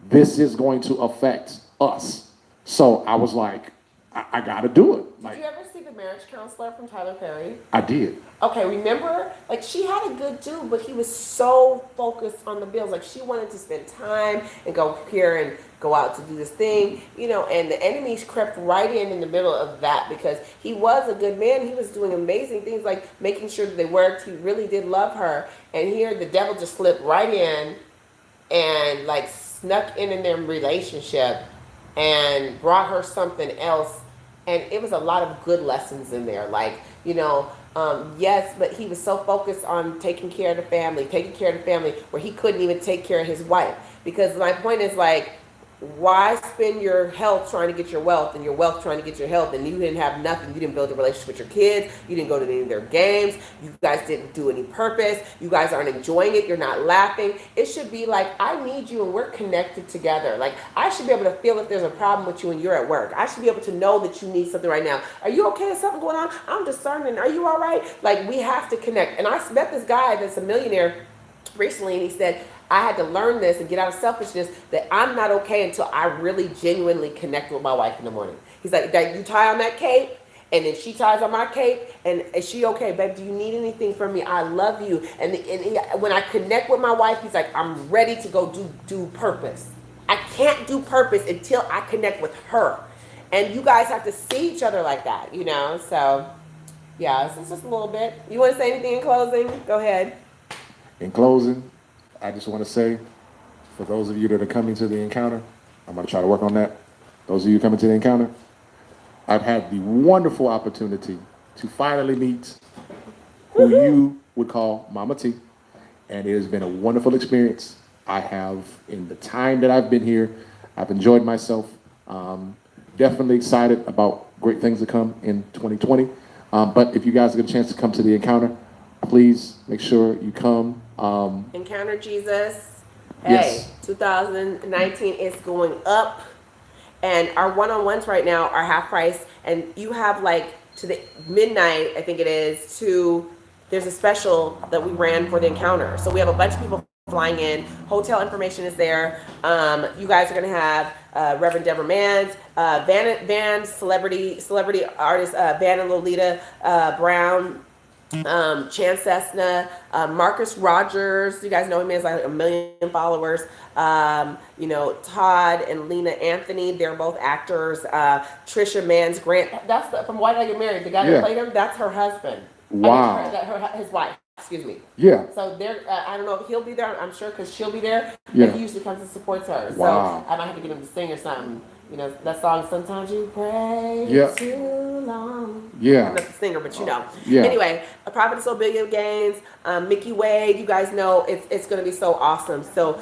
this is going to affect us. So I was like, I got to do it. Like, Did you ever see The Marriage Counselor from Tyler Perry? I did. Okay, remember? Like, she had a good dude, but he was so focused on the bills. Like, she wanted to spend time and go here and go out to do this thing, you know, and the enemy crept right in the middle of that, because he was a good man. He was doing amazing things, like making sure that they worked. He really did love her. And here the devil just slipped right in and, like, snuck in their relationship and brought her something else. And it was a lot of good lessons in there. Like, you know, yes, but he was so focused on taking care of the family, where he couldn't even take care of his wife. Because my point is, like, why spend your health trying to get your wealth, and your wealth trying to get your health, and you didn't have nothing? You didn't build a relationship with your kids. You didn't go to any of their games. You guys didn't do any purpose. You guys aren't enjoying it. You're not laughing. It should be like, I need you and we're connected together. Like, I should be able to feel if there's a problem with you and you're at work. I should be able to know that you need something right now. Are you okay? Is something going on? I'm discerning. Are you all right? Like, we have to connect. And I met this guy that's a millionaire recently, and he said, I had to learn this and get out of selfishness, that I'm not okay until I really genuinely connect with my wife in the morning. He's like, that you tie on that cape, and then she ties on my cape, and is she okay, babe? Do you need anything from me? I love you. And when I connect with my wife, he's like, I'm ready to go do purpose. I can't do purpose until I connect with her. And you guys have to see each other like that, you know? So, yeah, this is just a little bit. You want to say anything in closing? Go ahead. In closing, I just want to say, for those of you that are coming to the encounter, I'm going to try to work on that. Those of you coming to the encounter, I've had the wonderful opportunity to finally meet who you would call Mama T, and it has been a wonderful experience. I have, in the time that I've been here, I've enjoyed myself. Definitely excited about great things to come in 2020. But if you guys get a chance to come to the encounter, please make sure you come. Encounter Jesus. Hey, Yes. 2019 is going up, and our one-on-ones right now are half price, and you have like to the midnight, I think it is, there's a special that we ran for the encounter. So we have a bunch of people flying in. Hotel information is there. You guys are gonna have Reverend Deborah Manns, Van celebrity artist Van and Lolita Brown, Chance Cessna, Marcus Rogers. You guys know him, he has like 1 million followers. You know, Todd and Lena Anthony, they're both actors. Trisha Mann's Grant, that's from Why Did I Get Married? The guy that played him, that's her husband. Wow. His wife. Excuse me. Yeah. So they're, I don't know if he'll be there. I'm sure, because she'll be there. Yeah. But he usually comes and supports her. Wow. So I might have to get him to sing or something. You know, that song, Sometimes You Pray Yeah. Too Long. Yeah. I'm not the singer, but you know. Yeah. Anyway, A Prophetess Obedience Games, Mickey Wade, you guys know it's going to be so awesome. So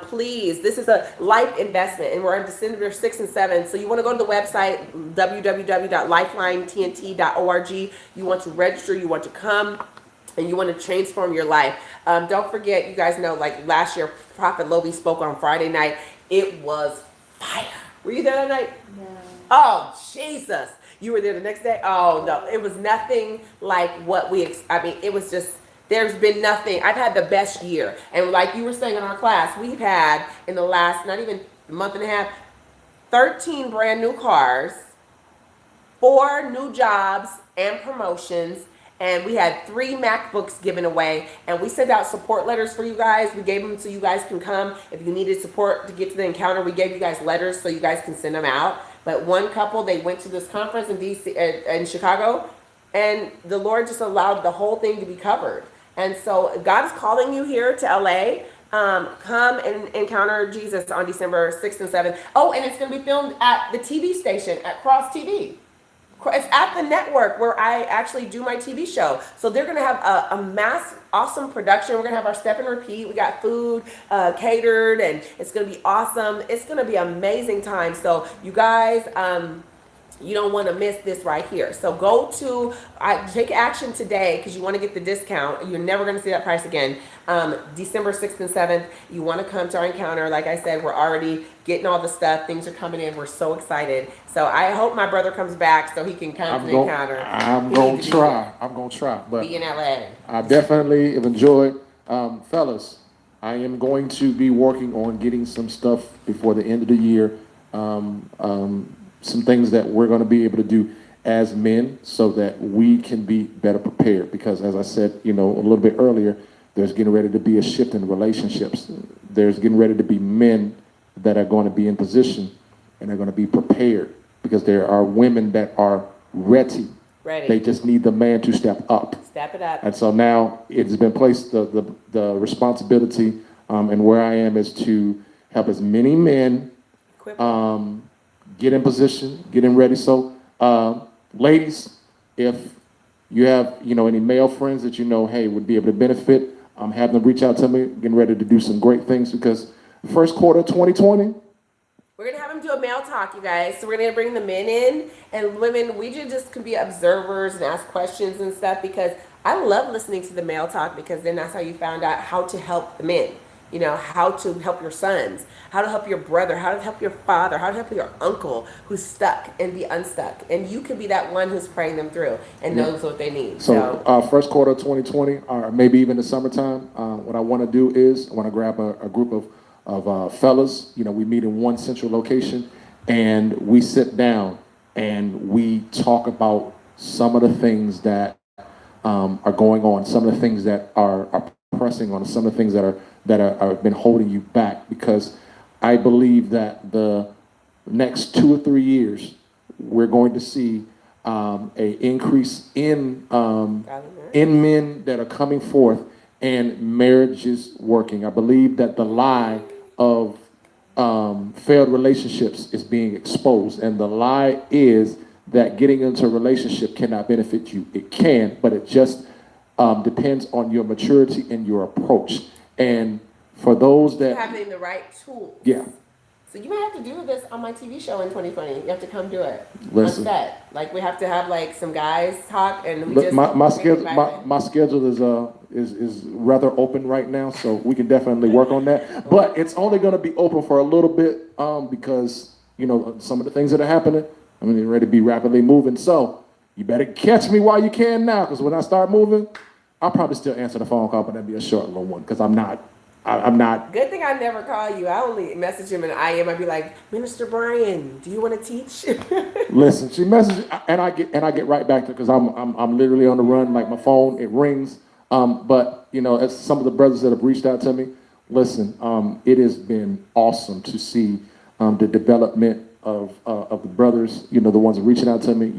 please, this is a life investment, and we're on December 6th and 7th. So you want to go to the website, www.lifelinetnt.org. You want to register, you want to come, and you want to transform your life. Don't forget, you guys know, like last year, Prophet Lobi spoke on Friday night. It was fire. Were you there that night? No. Oh, Jesus. You were there the next day? Oh, no. It was nothing like what I mean, it was just, there's been nothing. I've had the best year. And like you were saying in our class, we've had in the last, not even a month and a half, 13 brand new cars, 4 new jobs and promotions, and we had 3 MacBooks given away, and we sent out support letters for you guys. We gave them so you guys can come. If you needed support to get to the encounter, we gave you guys letters so you guys can send them out. But one couple, they went to this conference in DC, in Chicago, and the Lord just allowed the whole thing to be covered. And so God is calling you here to LA. Come and encounter Jesus on December 6th and 7th. Oh, and it's going to be filmed at the TV station at Cross TV. It's at the network where I actually do my TV show. So they're going to have a mass, awesome production. We're going to have our step and repeat. We got food catered, and it's going to be awesome. It's going to be an amazing time. So you guys, you don't want to miss this right here. So go to, take action today because you want to get the discount. You're never going to see that price again. December 6th and 7th, you want to come to our encounter. Like I said, we're already getting all the stuff. Things are coming in. We're so excited. So I hope my brother comes back so he can come to the encounter. I'm going to try. I'm going to try. But be in LA. I definitely have enjoyed. Fellas, I am going to be working on getting some stuff before the end of the year. Some things that we're going to be able to do as men so that we can be better prepared. Because as I said, a little bit earlier, there's getting ready to be a shift in relationships. There's getting ready to be men that are going to be in position and they're going to be prepared because there are women that are ready. They just need the man to step up. Step it up. And so now it's been placed, the responsibility and where I am is to help as many men get in position, get in ready. So, ladies, if you have, any male friends that hey, would be able to benefit, have them reach out to me, getting ready to do some great things because first quarter 2020. We're going to have them do a male talk, you guys. So we're going to bring the men in, and women, we just can be observers and ask questions and stuff because I love listening to the male talk because then that's how you found out how to help the men. How to help your sons, how to help your brother, how to help your father, how to help your uncle who's stuck and be unstuck. And you can be that one who's praying them through and knows what they need. So first quarter 2020, or maybe even the summertime, what I want to do is I want to grab a group of fellas. We meet in one central location and we sit down and we talk about some of the things that are going on, some of the things that are pressing on, some of the things that have been holding you back, because I believe that the next 2 or 3 years we're going to see a increase in men that are coming forth and marriages working. I believe that the lie of failed relationships is being exposed, and the lie is that getting into a relationship cannot benefit you. It can, but it just depends on your maturity and your approach. And for those that having the right tools. Yeah. So you might have to do this on my TV show in 2020. You have to come do it. Listen. On set. Like we have to have some guys talk and we Look, just my schedule is rather open right now, so we can definitely work on that. But it's only going to be open for a little bit because some of the things that are happening. They're ready to be rapidly moving. So you better catch me while you can now, because when I start moving, I'll probably still answer the phone call, but that'd be a short little one because I'm not. Good thing I never call you. I only message him and I'd be like, Minister Bryan, do you want to teach? Listen, she messages and I get right back to her because I'm literally on the run. Like my phone, it rings. But as some of the brothers that have reached out to me, listen, it has been awesome to see the development of the brothers. The ones that are reaching out to me.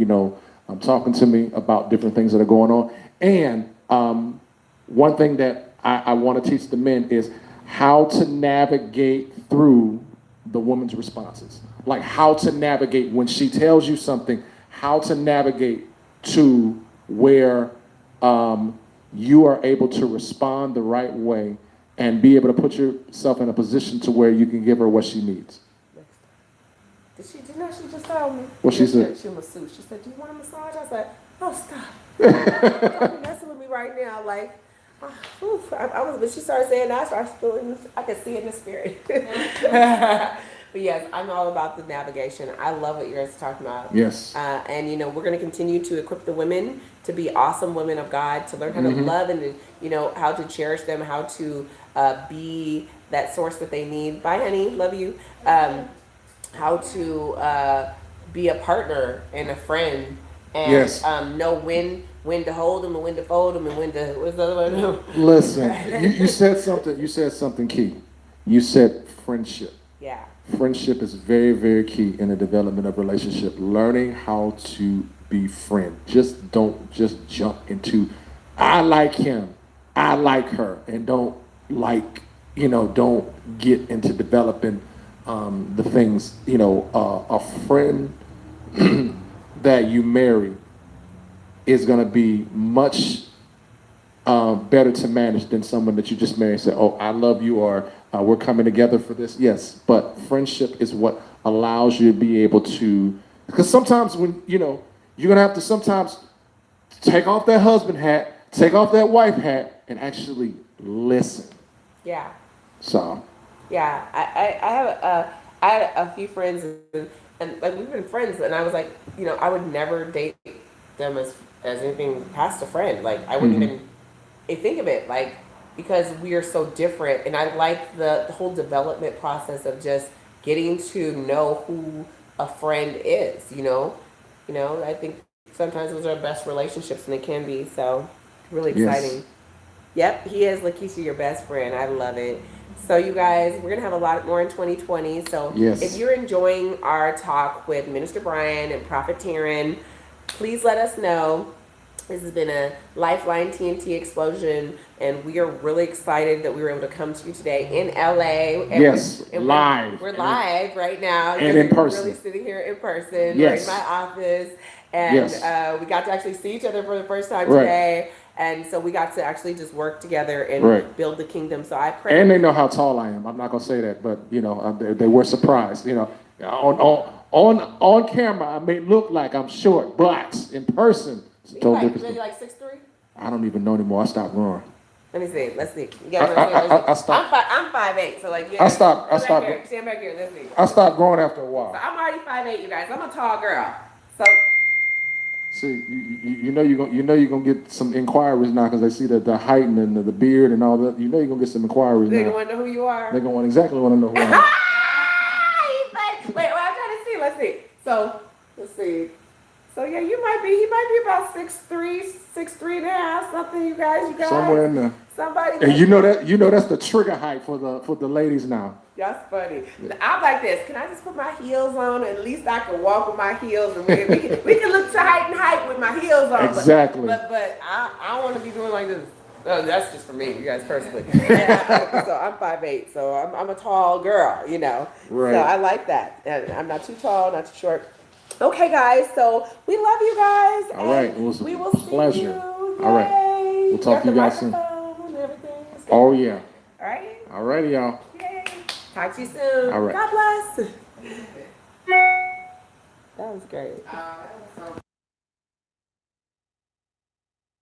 Talking to me about different things that are going on. And one thing that I want to teach the men is how to navigate through the woman's responses. Like how to navigate when she tells you something, how to navigate to where you are able to respond the right way and be able to put yourself in a position to where you can give her what she needs. She just told me. What she said? She masseuse. She said, do you want a massage? I said, oh, stop. Don't be messing with me right now. Like, but she started saying that, I started feeling, I could see it in the spirit. But yes, I'm all about the navigation. I love what you guys are talking about. Yes. And we're going to continue to equip the women to be awesome women of God, to learn how to love and how to cherish them, how to be that source that they need. Bye, honey. Love you. How to be a partner and a friend, and Yes. know when to hold them and when to fold them and when to what's the other one? Listen, you said something. You said something key. You said friendship. Yeah. Friendship is very, very key in the development of relationship. Learning how to be friend. Don't jump into, I like him, I like her, and don't get into developing the things. A friend that you marry is going to be much better to manage than someone that you just marry and say, oh, I love you, or we're coming together for this. Yes, but friendship is what allows you to be able to, because sometimes when, you're going to have to sometimes take off that husband hat, take off that wife hat, and actually listen. Yeah. So. Yeah. I had a few friends and like we've been friends, and I was like, I would never date them as anything past a friend. Like I wouldn't even think of it, like, because we are so different, and I like the whole development process of just getting to know who a friend is. I think sometimes those are best relationships, and it can be so really exciting. Yes. Yep, he is, Lakeisha, your best friend. I love it. So you guys, we're gonna have a lot more in 2020. So Yes. if you're enjoying our talk with Minister Bryan and Prophet Taryn, please let us know. This has been a Lifeline TNT explosion, and we are really excited that we were able to come to you today in LA. And Yes, live. We're live right now. And in We're person. really sitting here in person. Yes. We're in my office. And Yes. we got to actually see each other for the first time Right. today. And so we got to actually just work together and Right. build the kingdom. So I pray. And they know how tall I am. I'm not gonna say that, but they were surprised. On camera I may look like I'm short, but in person it's a You total like, difference. really like 6'3"? I don't even know anymore. I stopped growing. Let me see. Let's see. I stopped. I'm 5'8", so like yeah. I stopped. Stand back here. Let's see. I stopped growing after a So while. I'm already 5'8", you guys. I'm a tall girl. So See, you're gonna get some inquiries now because they see the height and the beard and all that. You're gonna get some inquiries they now. want to know who you are. They're gonna exactly want to know who I am. Wait, well, I'm trying to see. Let's see. So let's see. So yeah, he might be about 6'3", 6'3" and a half, something. You guys. Somewhere in there. Somebody. And that's the trigger height for the ladies now. That's funny. I'm like this. Can I just put my heels on? At least I can walk with my heels, and we can look to height and height with my heels on. Exactly. But I don't want to be doing like this. No, that's just for me, you guys personally. So I'm 5'8", so I'm a tall girl, Right. So I like that. And I'm not too tall, not too short. Okay, guys. So we love you guys. All right. It was we will a pleasure. see you. All right. We'll talk to you guys soon. And everything. Oh yeah. All right. All righty, y'all. Yay. Talk to you soon. All right. God bless. That was great.